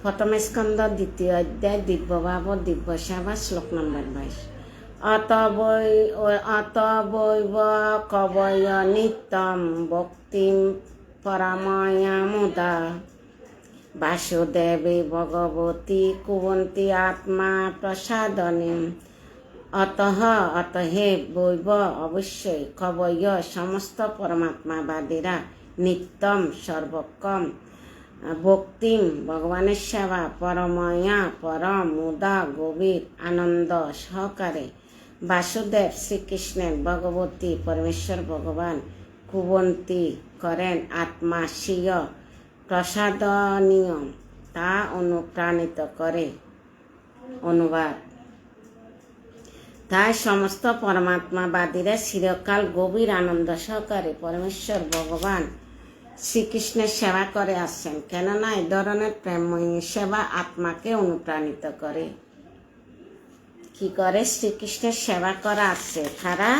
S1: প্রথম স্কন্ধ 2য় অধ্যায়, দিব্যভাব দিব্য সেবা, শ্লোক নম্বর 22। অতবৈব কবয় নিত্যম ভক্তিম পরাময়া মুদা বাসুদেবে ভগবতী কুবন্তী আত্মা প্রসাদনীম। অতহে বৈব অবশ্যই কবয় সমস্ত পরমাত্মাবাদীরা নিত্যম সর্বক্ষম ভক্তিম ভগবানের সেবা পরময়া পরম মুদা গভীর আনন্দ সহকারে বাসুদেব শ্রীকৃষ্ণের ভগবতী পরমেশ্বর ভগবান কুবন্তী করেন আত্মা স্বীয় প্রসাদনীয়, তা অনুপ্রাণিত করে। অনুবাদ: তাই সমস্ত পরমাত্মাবাদীরা চিরকাল গভীর আনন্দ সহকারে পরমেশ্বর ভগবান শ্রীকৃষ্ণের সেবা করে আসছেন, কেননা এই ধরনের প্রেমময়ী সেবা আত্মাকে অনুপ্রাণিত করে। কি করে? শ্রীকৃষ্ণের সেবা করা আসছে। তারা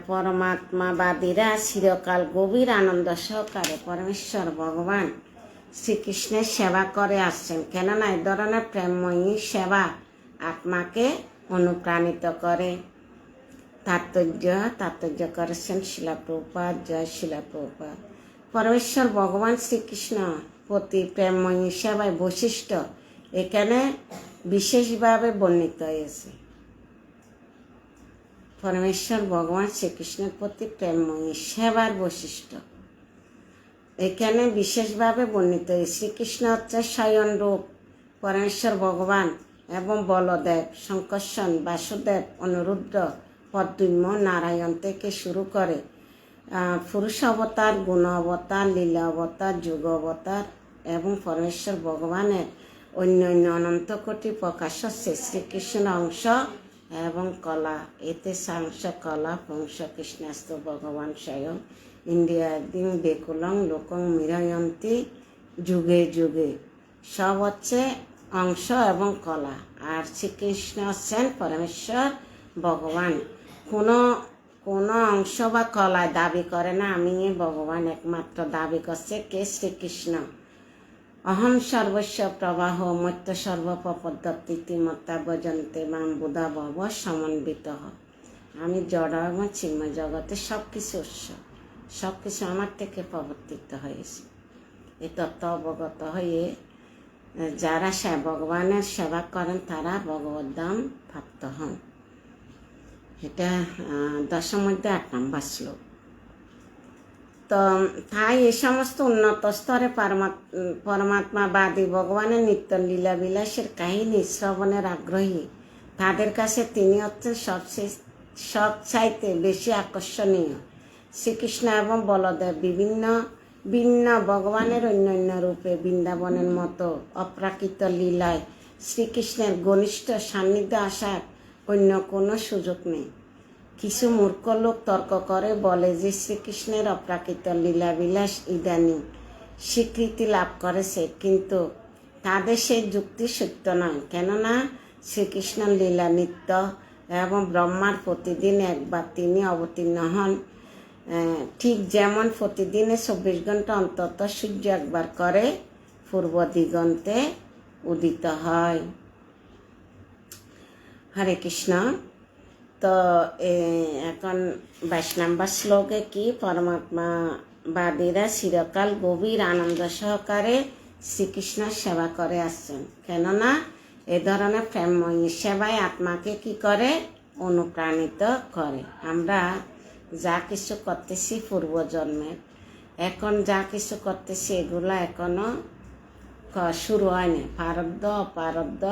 S1: পরমাত্মাবাদীরা চিরকাল গভীর আনন্দ সহকারে পরমেশ্বর ভগবান শ্রীকৃষ্ণের সেবা করে আসছেন, কেননা এই ধরনের প্রেমময়ী সেবা আত্মাকে অনুপ্রাণিত করে। তাৎপর্য করেছেন শিলা প্রভুপাদ। জয় শিলা প্রভুপাদ। পরমেশ্বর ভগবান শ্রীকৃষ্ণ প্রতি প্রেমময়ী সেবায় বৈশিষ্ট্য এখানে বিশেষভাবে বর্ণিত হয়েছে। পরমেশ্বর ভগবান শ্রীকৃষ্ণের প্রতি প্রেমময়ী সেবার বৈশিষ্ট্য এখানে বিশেষভাবে বর্ণিত হয়েছে। শ্রীকৃষ্ণ হচ্ছে স্বয়ং রূপ পরমেশ্বর ভগবান এবং বলদেব, শঙ্কর্ষণ, বাসুদেব, অনুরুদ্র, পদ্মুম্ন, নারায়ণ থেকে শুরু করে পুরুষ অবতার, গুণ অবতার, লীলা অবতার, যুগ অবতার এবং পরমেশ্বর ভগবানের অন্য অনন্ত কোটি প্রকাশ হচ্ছে শ্রীকৃষ্ণের অংশ এবং কলা। এতে সাংস কলা পুংস কৃষ্ণাস্ত ভগবান স্বয়ং ইন্ডিয়া দিন বেকুলং লোকং মিরয়ন্তী যুগে যুগে। সব হচ্ছে অংশ এবং কলা। আর শ্রীকৃষ্ণ হচ্ছেন পরমেশ্বর ভগবান। কোনো অংশ বা কলায় দাবি করে না আমি ভগবান, একমাত্র দাবি করছে কে? শ্রীকৃষ্ণ। অহম সর্বস্ব প্রবাহ মত্য সর্বপদ্ধতিমত্তা ভজন্তে মাম বুধা ভব সমন্বিত। আমি জড় এবং চিন্ময় জগতে সব কিছু উৎস, সব কিছু আমার থেকে প্রবর্তিত হয়েছে। এই তত্ত্ব অবগত হয়ে যারা ভগবানের সেবা করেন তারা ভগবত ধাম প্রাপ্ত হন। এটা দশম মধ্যে 8 নম্বর শ্লোক। তো তাই এই সমস্ত উন্নত স্তরে পরমাত্মাবাদী ভগবানের নিত্য লীলা বিলাসের কাহিনী শ্রবণের আগ্রহী তাদের কাছে তিনি হচ্ছেন সবচাইতে বেশি আকর্ষণীয়। শ্রীকৃষ্ণ এবং বলদেব ভিন্ন ভগবানের অন্যান্য রূপে বৃন্দাবনের মতো অপ্রাকৃত লীলায় শ্রীকৃষ্ণের ঘনিষ্ঠ সান্নিধ্যে আসার অন্য কোনো সুযোগ নেই। কিছু মূর্খ লোক তর্ক করে বলে যে শ্রীকৃষ্ণের অপ্রাকৃত লীলাবিলাস ইদানিং স্বীকৃতি লাভ করেছে, কিন্তু তাদের সেই যুক্তি সত্য নয়। কেননা শ্রীকৃষ্ণ লীলা নিত্য এবং ব্রহ্মার প্রতিদিন একবার তিনি অবতীর্ণ হন। ঠিক যেমন প্রতিদিনে 24 ঘন্টা অন্তত সূর্য একবার করে পূর্ব দিগন্তে উদিত হয়। হরে কৃষ্ণ। তো এখন 22 নম্বর শ্লোকে কি? পরমাত্মাবাদীরা চিরকাল গভীর আনন্দ সহকারে শ্রীকৃষ্ণের সেবা করে আসছেন, কেননা এ ধরনের প্রেমময়ী সেবায় আত্মাকে কি করে? অনুপ্রাণিত করে। আমরা যা কিছু করতেছি পূর্বজন্মের, এখন যা কিছু করতেছি এগুলো এখনো শুরু হয়নি। প্রারব্ধ অপ্রারব্ধ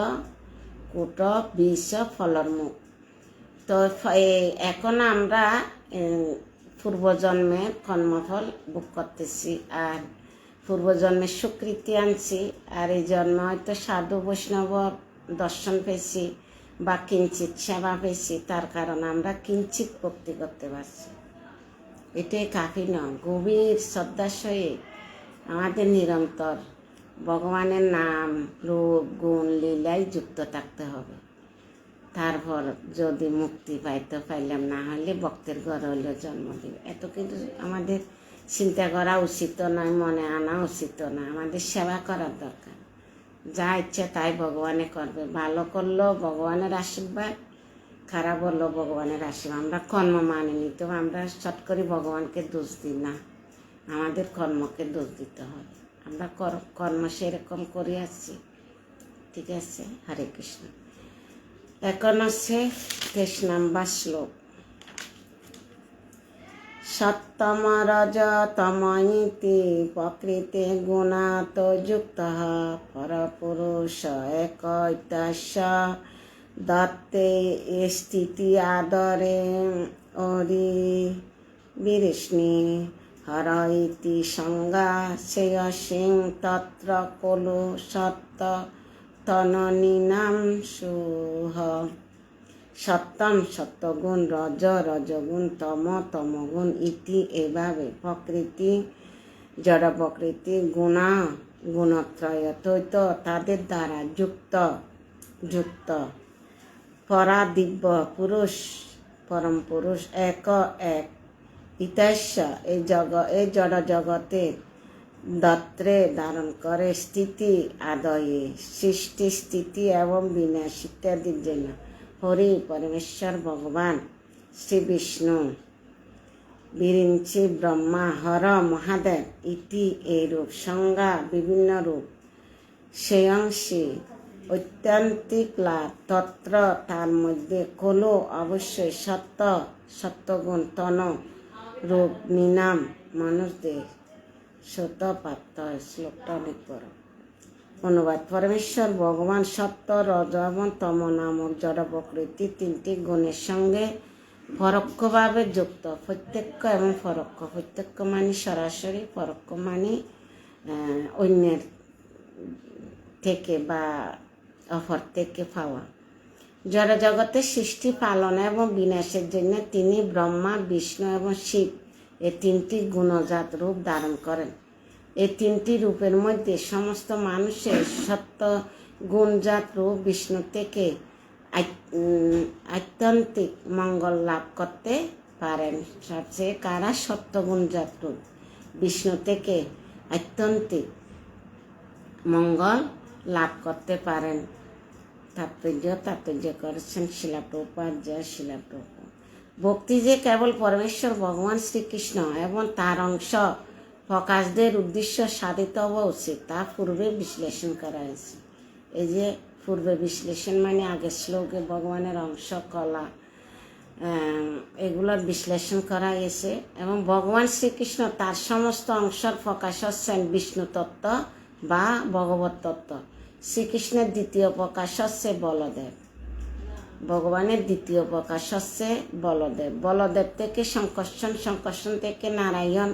S1: কূট বিষ ফলর মুখ। তো এখন আমরা পূর্বজন্মের কর্মফল ভোগ করতেছি আর পূর্বজন্মের স্বীকৃতি আনছি, আর এই জন্ম হয়তো সাধু বৈষ্ণব দর্শন পেয়েছি বা কিঞ্চিত সেবা পেয়েছি, তার কারণে আমরা কিঞ্চিত ভক্তি করতে পারছি। এটাই কাফি নয়। গভীর শ্রদ্ধার সহিত আমাদের নিরন্তর ভগবানের নাম রূপ গুণ লীলায় যুক্ত থাকতে হবে। তারপর যদি মুক্তি পাইতে পাইলাম, না হলে ভক্তের ঘর হইলে জন্ম দিবে। এত কিন্তু আমাদের চিন্তা করা উচিত নয়, মনে আনা উচিত নয়। আমাদের সেবা করার দরকার। যা ইচ্ছা তাই ভগবানে করবে। ভালো করলেও ভগবানের আশীর্বাদ, খারাপ হলেও ভগবানের আশীর্বাদ। আমরা কর্ম মানে নিতে, আমরা চট করে ভগবানকে দোষ দিই না, আমাদের কর্মকে দোষ দিতে হবে। আমরা কর্ম সেরকম করে আসছি, ঠিক আছে। হরে কৃষ্ণ। এখন হচ্ছে 23 নম্বর শ্লোক। সত্যম রজতম ইতি প্রকৃতি গুণাত যুক্ত পরপুরুষ একৈতস্য দত্তে স্থিতি আদরে অরি বিষ্ণি হর ইতি সংজ্ঞা শ্রেয় সিং তত্র কলু সত্য তননীনাম সুহ। সত্যম সত্যগুণ, রজগুণ, তমগুণ ইতি এভাবে প্রকৃতি জড় প্রকৃতি গুণত্রয় দ্বৈত তাদের দ্বারা যুক্ত পরা দিব্য পুরুষ পরম পুরুষ এক ইতাস্য এই জড় জগতে দত্রে ধারণ করে স্থিতি আদয়ে সৃষ্টি স্থিতি এবং বিনাশ ইত্যাদির জন্য হরি পরমেশ্বর ভগবান শ্রী বিষ্ণু বিরিঞ্চি ব্রহ্মা হর মহাদেব ইতি এই রূপ সংজ্ঞা বিভিন্ন রূপ সেয়ংশী ঐত্যান্তিক লাভ তত্র তার মধ্যে কলো অবশ্যই সত্যগুণ তন রূপ নিনাম মানুষদের সত্যপ্রাপ্ত হয়। শ্লোকটা অনেক বড়। অনুবাদ। পরমেশ্বর ভগবান সত্য রজ এবং তম নামক জড় প্রকৃতি 3টি গুণের সঙ্গে পরোক্ষভাবে যুক্ত। প্রত্যক্ষ এবং পরোক্ষ। প্রত্যক্ষ মানে সরাসরি, পরোক্ষ মানে অন্যের থেকে বা অপর থেকে পাওয়া। জড় জগতের সৃষ্টি পালন এবং বিনাশের জন্য তিনি ব্রহ্মা বিষ্ণু এবং শিব এই 3টি গুণজাত রূপ ধারণ করেন। এই 3টি রূপের মধ্যে সমস্ত মানুষের সত্য গুণজাত রূপ বিষ্ণু থেকে আত্যন্তিক মঙ্গল লাভ করতে পারেন সবচেয়ে কারা সত্যগুণ জাত বিষ্ণু থেকে আত্যন্তিক মঙ্গল লাভ করতে পারেন। তাৎপর্য করেছেন শিলা প্রভুপাদ। জয় শিলা প্রভুপাদ। ভক্তি যে কেবল পরমেশ্বর ভগবান শ্রীকৃষ্ণ এবং তার অংশ প্রকাশদের উদ্দেশ্য সাধিত হওয়া উচিত তা পূর্বে বিশ্লেষণ করা হয়েছে। এই যে পূর্বে বিশ্লেষণ মানে আগের শ্লোকে ভগবানের অংশ কলা এগুলোর বিশ্লেষণ করা গেছে এবং ভগবান শ্রীকৃষ্ণ তার সমস্ত অংশর প্রকাশ হচ্ছেন বিষ্ণু তত্ত্ব বা ভগবত তত্ত্ব। শ্রীকৃষ্ণের দ্বিতীয় প্রকাশ হচ্ছে বলদেব। ভগবানের দ্বিতীয় প্রকাশ হচ্ছে বলদেব। বলদেব থেকে সংকর্ষণ, সংকর্ষণ থেকে নারায়ণ,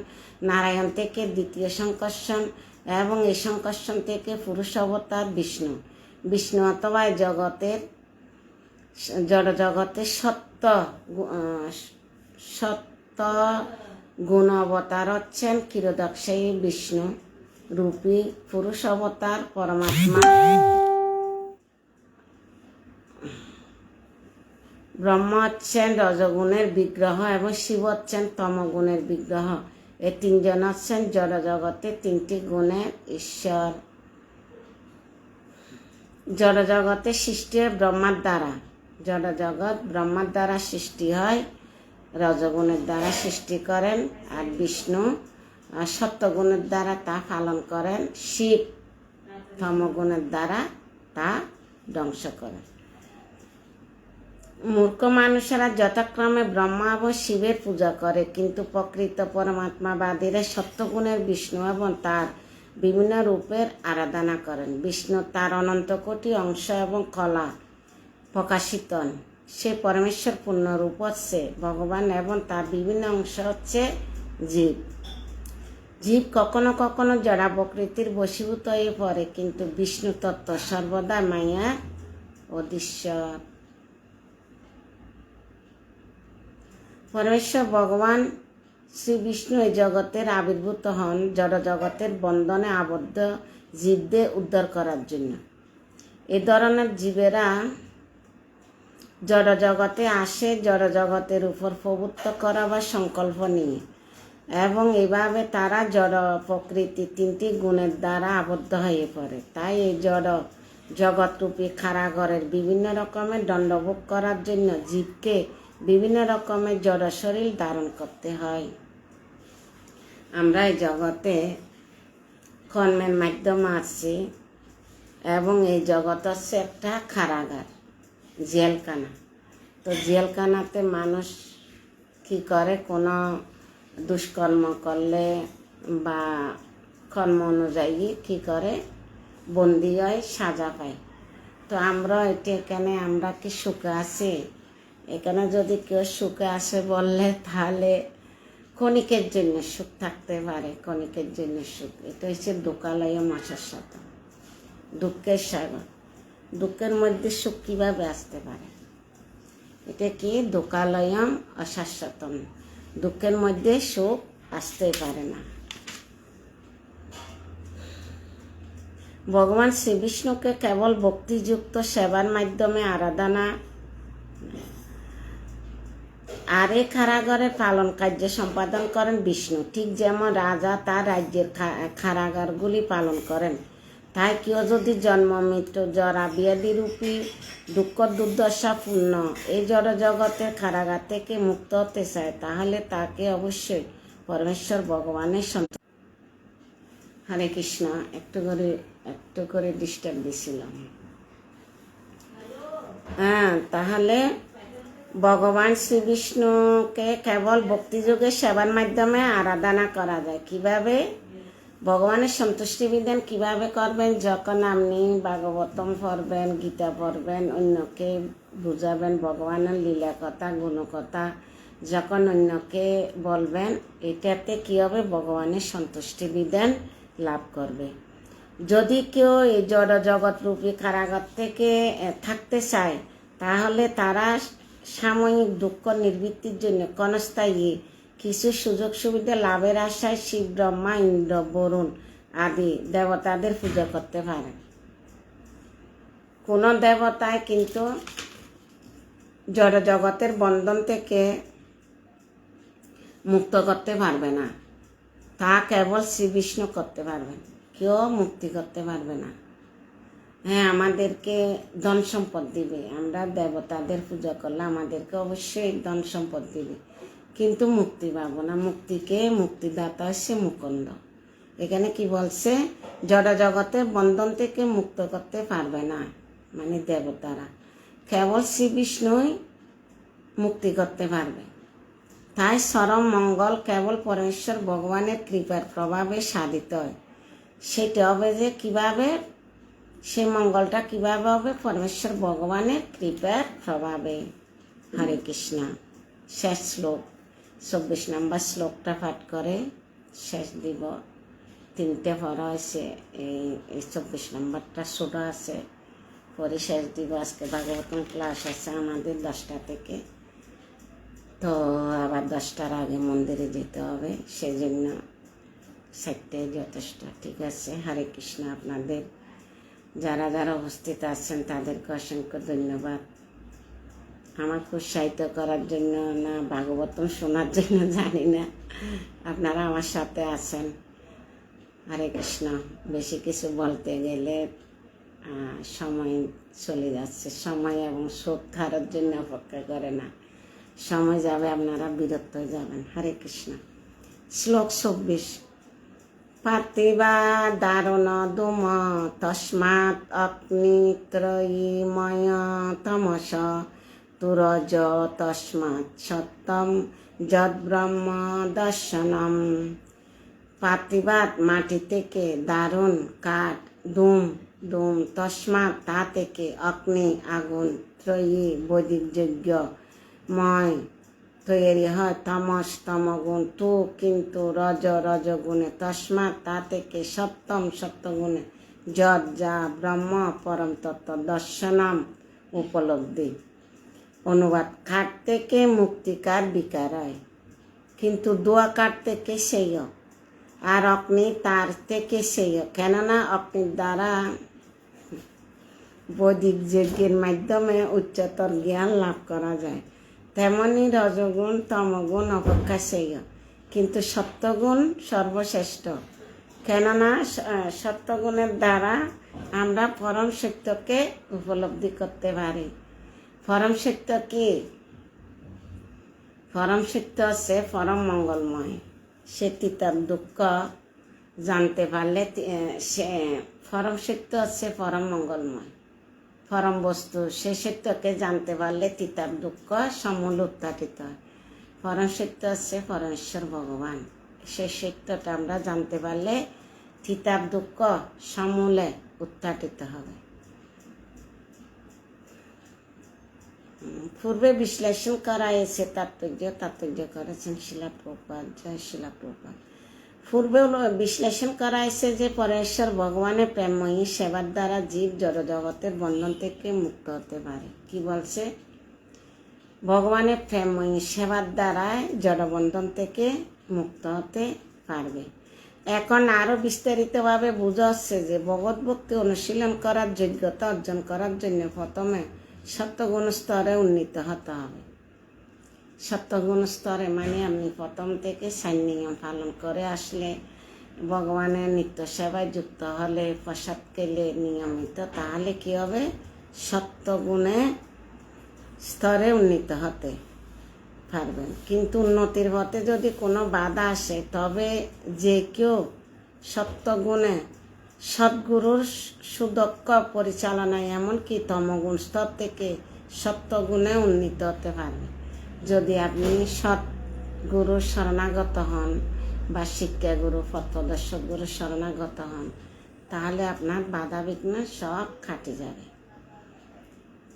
S1: নারায়ণ থেকে দ্বিতীয় সংকর্ষণ এবং এই সংকর্ষণ থেকে পুরুষ অবতার বিষ্ণু। বিষ্ণু অথবা জগতের জড় জগতের সত্য গুণ অবতার হচ্ছেন ক্ষীরোদক্ষায়ী বিষ্ণু রূপী পুরুষ অবতার পরমাত্মা। ব্রহ্মা হচ্ছেন রজগুণের বিগ্রহ এবং শিব হচ্ছেন তমগুণের বিগ্রহ। এই তিনজন হচ্ছেন জড় জগতের তিনটি গুণের ঈশ্বর। জড় জগতের সৃষ্টি হয় ব্রহ্মার দ্বারা। জড় জগৎ ব্রহ্মার দ্বারা সৃষ্টি হয়, রজগুণের দ্বারা সৃষ্টি করেন, আর বিষ্ণু সত্যগুণের দ্বারা তা পালন করেন, শিব তমগুণের দ্বারা তা ধ্বংস করেন। মূর্খ মানুষেরা যথাক্রমে ব্রহ্মা এবং শিবের পূজা করে, কিন্তু প্রকৃত পরমাত্মাবাদীরা সত্যগুণের বিষ্ণু এবং তার বিভিন্ন রূপের আরাধনা করেন। বিষ্ণু তার অনন্ত কোটি অংশ এবং কলা প্রকাশিত। সে পরমেশ্বর পূর্ণ রূপ হচ্ছে ভগবান এবং তার বিভিন্ন অংশ হচ্ছে জীব। জীব কখনো কখনো জড়া প্রকৃতির বশীভূত হয়ে পড়ে, কিন্তু বিষ্ণু তত্ত্ব সর্বদা মায়ার অধীশ্বর। পরমেশ্বর ভগবান শ্রী বিষ্ণু এই জগতের আবির্ভূত হন জড় জগতের বন্ধনে আবদ্ধ জীবদের উদ্ধার করার জন্য। এ ধরনের জীবেরা জড় জগতে আসে জড় জগতের উপর প্রভুত্ব করা বা সংকল্প নিয়ে, এবং এভাবে তারা জড় প্রকৃতি তিনটি গুণের দ্বারা আবদ্ধ হয়ে পড়ে। তাই এই জড় জগৎরূপী কারাগারের বিভিন্ন রকমের দণ্ডভোগ করার জন্য জীবকে বিভিন্ন রকমের জড় শরীর ধারণ করতে হয়। আমরা এই জগতে কর্মের মাধ্যমে আছি এবং এই জগৎ হচ্ছে একটা কারাগার, জেলখানা। তো জেলখানাতে মানুষ কি করে, কোনো দুষ্কর্ম করলে বা কর্ম অনুযায়ী কি করে বন্দি হয়, সাজা পায়। তো আমরা এখানে আমরা কি সুখে আছি? এখানে যদি কেউ সুখে আসে বললে তাহলে ক্ষণিকের জন্য সুখ থাকতে পারে, ক্ষণিকের জন্য সুখ। এটা হচ্ছে দুঃখালয় মাসার সাথে দুঃখের সাগর। দুঃখের মধ্যে সুখ কীভাবে আসতে পারে? এটা কি দুঃখালয়ম অশাশ্বতম, দুঃখের মধ্যে সুখ আসতেই পারে না। ভগবান শ্রীবিষ্ণুকে কেবল ভক্তিযুক্ত সেবার মাধ্যমে আরাধনা আর এই কারাগারের পালন কার্য সম্পাদন করেন বিষ্ণু, ঠিক যেমন রাজা তার রাজ্যের কারাগারগুলি পালন করেন। তাই কেউ যদি জন্ম মৃত্যু জরা ব্যাধি রূপী দুঃখ দুর্দশা পূর্ণ এই জড় জগতের কারাগার থেকে মুক্ত হতে চায়, তাহলে তাকে অবশ্যই পরমেশ্বর ভগবানের সন্তুষ্ট। হরে কৃষ্ণ, একটু করে ডিস্টার্ব দিছিলাম। তাহলে ভগবান শ্রীবিষ্ণুকে কেবল ভক্তিযোগের সেবার মাধ্যমে আরাধনা করা যায়। কিভাবে? ভগবানের সন্তুষ্টি বিধান কিভাবে করবেন? যখন আপনি ভাগবতম পড়বেন, গীতা পড়বেন, অন্যকে বুঝাবেন ভগবানের লীলা কথা গুণকথা, যখন অন্যকে বলবেন, এটাতে কী হবে? ভগবানের সন্তুষ্টি বিধান লাভ করবে। যদি কেউ এই জড় জগৎরূপী কারাগার থেকে থাকতে চায়, তাহলে তারা সাময়িক দুঃখ নিবৃত্তির জন্য ক্ষণস্থায়ী কিছু সুযোগ সুবিধা লাভের আশায় শিব, ব্রহ্মা, ইন্দ্র, বরুণ আদি দেবতাদের পূজা করতে পারে। কোনো দেবতায় কিন্তু জড় জগতের বন্ধন থেকে মুক্ত করতে পারবে না। তা কেবল শ্রী বিষ্ণু করতে পারবেন, কেউ মুক্তি করতে পারবে না। হ্যাঁ, আমাদেরকে ধন সম্পদ দিবে, আমরা দেবতাদের পূজা করলে আমাদেরকে অবশ্যই ধন সম্পদ দিবে, কিন্তু মুক্তি পাবো না। মুক্তিদাতা হচ্ছে মুকুন্দ। এখানে কি বলছে, জড় জগতের বন্ধন থেকে মুক্ত করতে পারবে না মানে দেবতারা, কেবল শ্রী বিষ্ণুই মুক্তি করতে পারবে। তাই চরম মঙ্গল কেবল পরমেশ্বর ভগবানের কৃপার প্রভাবে সাধিত হয়। সেটা হবে যে কিভাবে, সেই মঙ্গলটা কিভাবে হবে, পরমেশ্বর ভগবানের কৃপার প্রভাবে। হরে কৃষ্ণ। শেষ শ্লোক 24 নম্বর শ্লোকটা পাঠ করে শেষ দিব। 3টে পড়া হয়েছে, এই 24 নম্বরটা ছোট আছে, পরে শেষ দিব। আজকে ভাগবতম ক্লাস আছে আমাদের 10টা থেকে, তো আবার 10টার আগে মন্দিরে যেতে হবে, সেজন্য 7টায় যথেষ্ট। ঠিক আছে, হরে কৃষ্ণ। আপনাদের যারা যারা উপস্থিত আছেন তাদেরকে অসংখ্য ধন্যবাদ আমাকে উৎসাহিত করার জন্য, না ভাগবতম শোনার জন্য জানি না, আপনারা আমার সাথে আছেন। হরে কৃষ্ণ। বেশি কিছু বলতে গেলে সময় চলে যাচ্ছে, সময় এবং সুখ ধারার জন্য অপেক্ষা করে না, সময় যাবে আপনারা বিরক্ত হয়ে যাবেন। হরে কৃষ্ণ। শ্লোক 24। পার্থিবা দারুণ ধূম তস্মাৎ অগ্নিত্রয়ীময় তমস তুরজ তস্মাৎ সত্যম যদ্ব্রহ্ম দর্শনম। পার্থিবাদ মাটি থেকে, দারুণ কাঠ, ধূম তস্মাৎ তা থেকে, অগ্নি আগুন, ত্রয়ী বৈদিক যজ্ঞ, ময় তৈরি হয়, তমস তমগুণ, তু কিন্তু, রজগুণে, তস্মাৎ তা থেকে, সত্যম সত্যগুণে, যৎ যা, ব্রহ্ম পরম তত্ত্ব, দর্শনম উপলব্ধি। অনুবাদ, কাঠ থেকে মুক্তিকার বিকার হয়, কিন্তু দোয়া কাঠ থেকে সেই, আর অগ্নি তার থেকে সেই, কেননা অগ্নির দ্বারা বৈদিক যজ্ঞের মাধ্যমে উচ্চতর জ্ঞান লাভ করা যায়। তেমনি রজগুণ তমগুণ অপেক্ষা সেই, কিন্তু সত্যগুণ সর্বশ্রেষ্ঠ, কেননা সত্যগুণের দ্বারা আমরা পরম সত্যকে উপলব্ধি করতে পারি। পরম সত্য কি? পরম সত্য হচ্ছে পরম মঙ্গলময়। সে তিতার দুঃখ জানতে পারলে, সে পরম সত্য হচ্ছে পরম মঙ্গলময়, পরম বস্তু। সে সত্যকে জানতে পারলে তিতার দুঃখ সমূল উত্থাটিত হয়। পরম সত্য হচ্ছে পরমেশ্বর ভগবান। সে সত্যটা আমরা জানতে পারলে তিতার দুঃখ সমূলে উত্থাটিত হবে। পূর্বে বিশ্লেষণ করা এসে তাৎপর্য করেছেন শিলা প্রভুপাদ। জয় শিলা প্রভুপাদ। পূর্বে বিশ্লেষণ করা হয়েছে যে পরমেশ্বর ভগবানের প্রেমময়ী সেবার দ্বারা জীব জড়জগতের বন্ধন থেকে মুক্ত হতে পারে। কি বলছে? ভগবানের প্রেমময়ী সেবার দ্বারা জড়বন্ধন থেকে মুক্ত হতে পারবে। এখন আরো বিস্তারিতভাবে বোঝা হচ্ছে যে ভগবত ভক্তি অনুশীলন করার যোগ্যতা অর্জন করার জন্য প্রথমে সত্যগুণ স্তরে উন্নীত হতে হবে। সত্যগুণ স্তরে মানে আপনি প্রথম থেকে 4 নিয়ম পালন করে আসলে, ভগবানের নিত্য সেবায় যুক্ত হলে, প্রসাদ খেলে নিয়মিত, তাহলে কি হবে? সত্যগুণে স্তরে উন্নীত হতে পারবেন। কিন্তু উন্নতির পথে যদি কোনো বাধা আসে, তবে যে কেউ সত্যগুণে সদ্গুরুর সুদক্ষ পরিচালনায় এমনকি তমগুণ স্তর থেকে সত্যগুণে উন্নীত হতে পারবে। যদি আপনি সৎগুরুর শরণাগত হন বা শিক্ষাগুরু পথপ্রদর্শক গুরুর শরণাগত হন, তাহলে আপনার বাধা বিঘ্ন সব কাটে যাবে।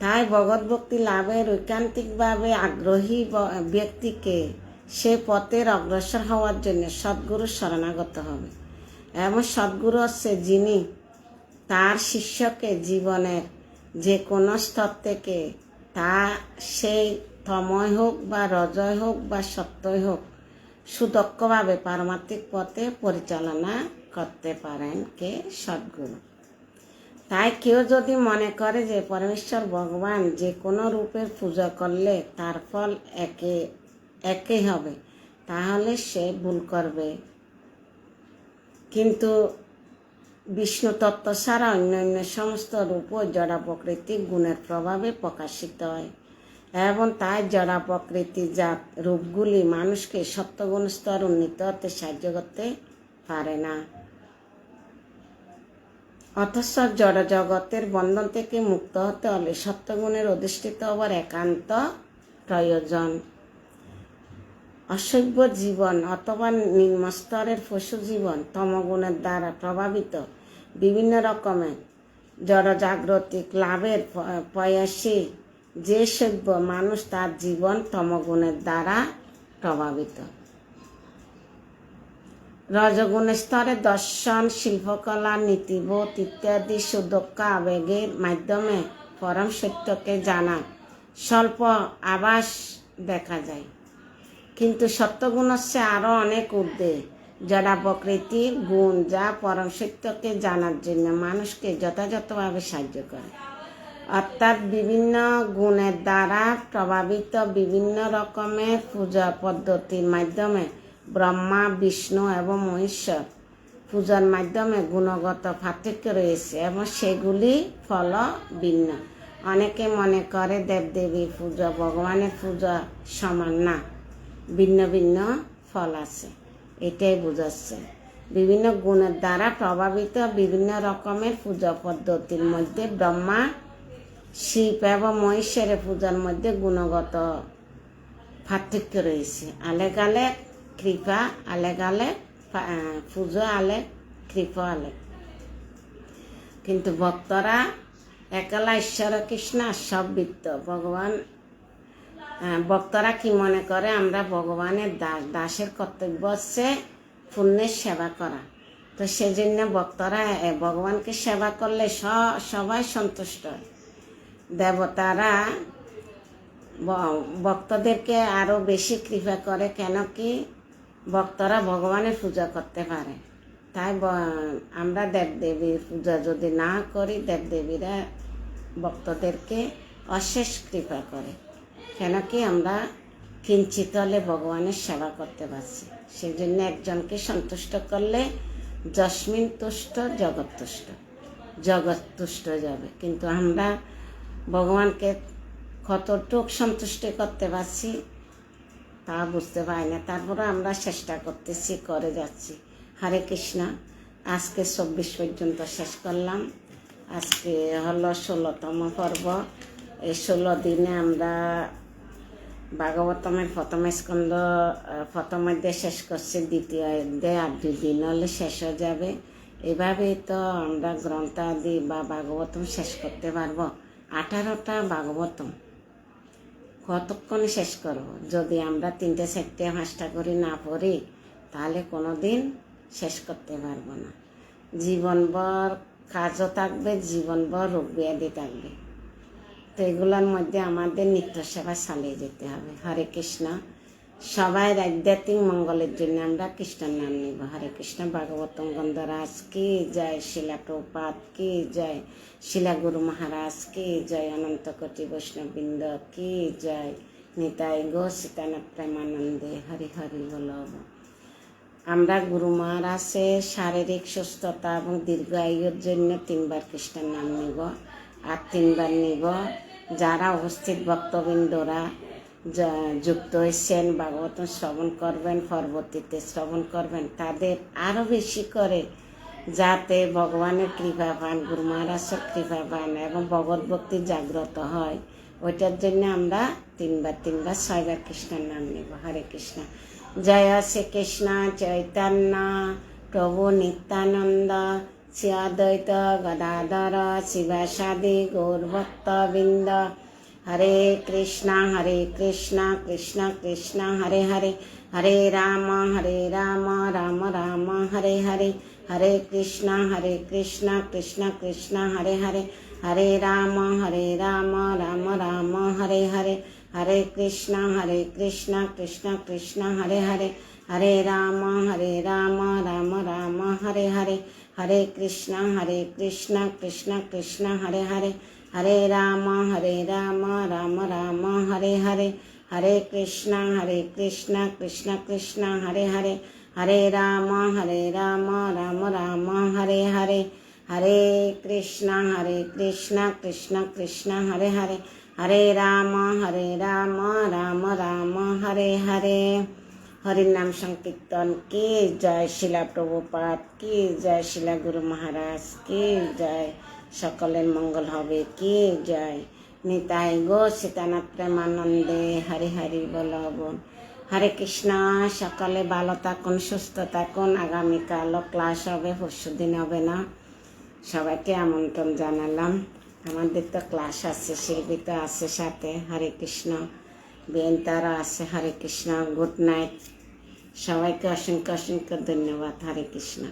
S1: তাই ভগবত ভক্তি লাভের ঐকান্তিকভাবে আগ্রহী ব্যক্তিকে সে পথের অগ্রসর হওয়ার জন্য সদ্গুরুর শরণাগত হবে। এবং সদ্গুরু হচ্ছে যিনি তার শিষ্যকে জীবনের যে কোনো স্তর থেকে, তা সেই তময় হোক বা রজয় হোক বা সত্যই হোক, সুদক্ষভাবে পারমাত্মিক পথে পরিচালনা করতে পারেন কে? সদ্গুরু। তাই কেউ যদি মনে করে যে পরমেশ্বর ভগবান যে কোনো রূপের পূজা করলে তার ফল একই হবে, তাহলে সে ভুল করবে। কিন্তু বিষ্ণু তত্ত্ব ছাড়া অন্যান্য সমস্ত রূপও জড়া প্রকৃতির গুণের প্রভাবে প্রকাশিত হয় এবং তাই জড়া প্রকৃতির জাত রূপগুলি মানুষকে সত্যগুণ স্তর উন্নীত হতে সাহায্য করতে পারে না। অথচ জড় জগতের বন্ধন থেকে মুক্ত হতে হলে সত্যগুণের অধিষ্ঠিত হবার একান্ত প্রয়োজন। অসভ্য জীবন অথবা নিম্নস্তরের পশু জীবন তমগুণের দ্বারা প্রভাবিত বিভিন্ন রকমের জড় জাগতিক লাভের প্রয়াসী যে সভ্য মানুষ তার জীবন তমগুণের দ্বারা প্রভাবিত। রজগুণ স্তরে দর্শন, শিল্পকলা, নীতিবোধ ইত্যাদি সুদক্ষ আবেগের মাধ্যমে পরম সত্যকে জানা স্বল্প আভাস দেখা যায়। কিন্তু সত্যগুণ হচ্ছে আরও অনেক ঊর্ধ্বে জড়া প্রকৃতির গুণ, যা পরম সত্যকে জানার জন্য মানুষকে যথাযথভাবে সাহায্য করে। অর্থাৎ বিভিন্ন গুণের দ্বারা প্রভাবিত বিভিন্ন রকমের পূজা পদ্ধতির মাধ্যমে ব্রহ্মা, বিষ্ণু এবং মহেশ্বর পূজার মাধ্যমে গুণগত পার্থক্য রয়েছে এবং সেগুলি ফল ভিন্ন। অনেকে মনে করে দেবদেবীর পূজা ভগবানের পূজা সমান না, ভিন্ন ভিন্ন ফল আছে, এটাই বোঝাচ্ছে। বিভিন্ন গুণের দ্বারা প্রভাবিত বিভিন্ন রকমের পূজা পদ্ধতির মধ্যে ব্রহ্মা, শিব এবং মহেশ্বরের পূজার মধ্যে গুণগত পার্থক্য রয়েছে। আলেক আলেক কৃপা, আলেক আলেক পুজো, আলেক কৃপা আলেক। কিন্তু ভক্তরা একলা ঈশ্বর কৃষ্ণ সব বৃত্ত ভগবান। ভক্তরা কি মনে করে আমরা ভগবানের দাস, দাসের কর্তব্য হচ্ছে পুণ্যের সেবা করা। তো সেজন্য ভক্তরা ভগবানকে সেবা করলে সবাই সন্তুষ্ট হয়। দেবতারা ভক্তদেরকে আরো বেশি কৃপা করে, কেন কি ভক্তরা ভগবানের পূজা করতে পারে। তাই আমরা দেবদেবীর পূজা যদি না করি, দেবদেবীরা ভক্তদেরকে অশেষ কৃপা করে, কেন কি আমরা কিঞ্চিত হলে ভগবানের সেবা করতে পারছি। সেই জন্য একজনকে সন্তুষ্ট করলে যস্মিন তুষ্ট জগৎ তুষ্ট, জগৎ তুষ্ট যাবে। কিন্তু আমরা ভগবানকে কতটুক সন্তুষ্টি করতে পারছি তা বুঝতে পারি না। তারপরে আমরা চেষ্টা করতেছি, করে যাচ্ছি। হরে কৃষ্ণ। আজকে 24 পর্যন্ত শেষ করলাম। আজকে হলো 16তম পর্ব। এই 16 দিনে আমরা ভাগবতমের প্রথম স্কন্ধ প্রথম অধ্যায় শেষ করছি, দ্বিতীয় অধ্যায় আর 2 দিন হলে শেষ হয়ে যাবে। এভাবেই তো আমরা গ্রন্থাদি বা ভাগবতম শেষ করতে পারবো। 18টা ভাগবতম কতক্ষণে শেষ করব? যদি আমরা 3টে 4টে 5টা করে না পড়ি তাহলে কোনো দিন শেষ করতে পারবো না। জীবনভর কাজও থাকবে, জীবনভর রোগ ব্যাধি থাকবে। তো এগুলোর মধ্যে আমাদের নিত্য সেবা চালিয়ে যেতে হবে। হরে কৃষ্ণ। সবাই আধ্যাত্মিক মঙ্গলের জন্য আমরা কৃষ্ণের নাম নিব। হরে কৃষ্ণ। ভাগবতম গন্ধরাজ কি জয়, শিলা প্রপাত কি জয়, শিলা গুরু মহারাজ কি জয়, অনন্ত কোটি বৈষ্ণববৃন্দ কি জয়, নিতাই গো সীতানাথ প্রেমানন্দে হরি হরি বল। আমরা গুরু মহারাজের শারীরিক সুস্থতা এবং দীর্ঘায়ুর জন্য 3বার কৃষ্ণের নাম নিব আর 3বার নিব। যারা উপস্থিত ভক্তবৃন্দরা যুক্ত হয়েছেন, ভাগবত শ্রবণ করবেন, পরবর্তীতে শ্রবণ করবেন, তাদের আরও বেশি করে যাতে ভগবানের কৃপা পান, গুরু মহারাজের কৃপা পান এবং ভগবত ভক্তি জাগ্রত হয়, ওইটার জন্য আমরা 3বার 6বার কৃষ্ণের নাম নেব। হরে কৃষ্ণ। জয় শ্রীকৃষ্ণ চৈতন্য প্রভু নিত্যানন্দ শ্রী অদ্বৈত গদাধর শিবাসাদি গৌরভক্তবৃন্দ। হরে কৃষ্ণ কৃষ্ণ কৃষ্ণ হরে হরে, হরে রাম রাম রাম হরে হরে, হরে কৃষ্ণ কৃষ্ণ কৃষ্ণ হরে হরে, হরে রাম রাম রাম হরে হরে, হরে কৃষ্ণ কৃষ্ণ কৃষ্ণ হরে হরে, হরে রাম রাম রাম হরে হরে, হরে কৃষ্ণ কৃষ্ণ কৃষ্ণ হরে হরে, হরে রাম রাম রাম হরে হরে, হরে কৃষ্ণ কৃষ্ণ কৃষ্ণ হরে হরে হরে রাম রাম রাম হরে হরে হরে কৃষ্ণ কৃষ্ণ কৃষ্ণ হরে হরে হরে রাম রাম রাম হরে হরে। হরিনাম সংকীর্তন কি জয়, শিলা প্রভুপাদ কি জয়, শিলা গুরু মহারাজ কি জয়, সকলের মঙ্গল হবে কি জয়। নিতাই গো সীতানাথ প্রেমানন্দে হরি হরি বলবন। হরে কৃষ্ণ। সকালে ভালো থাকুন, সুস্থ থাকুন। আগামীকালও ক্লাস হবে, পরশুদিন হবে না। সবাইকে আমন্ত্রণ জানালাম। আমাদের তো ক্লাস আছে, শিল্পী তো আছে সাথে। হরে কৃষ্ণ। বেনতারা আছে। হরে কৃষ্ণ। Good night. সবাইকে অসংখ্য অসংখ্য ধন্যবাদ। হরে কৃষ্ণ।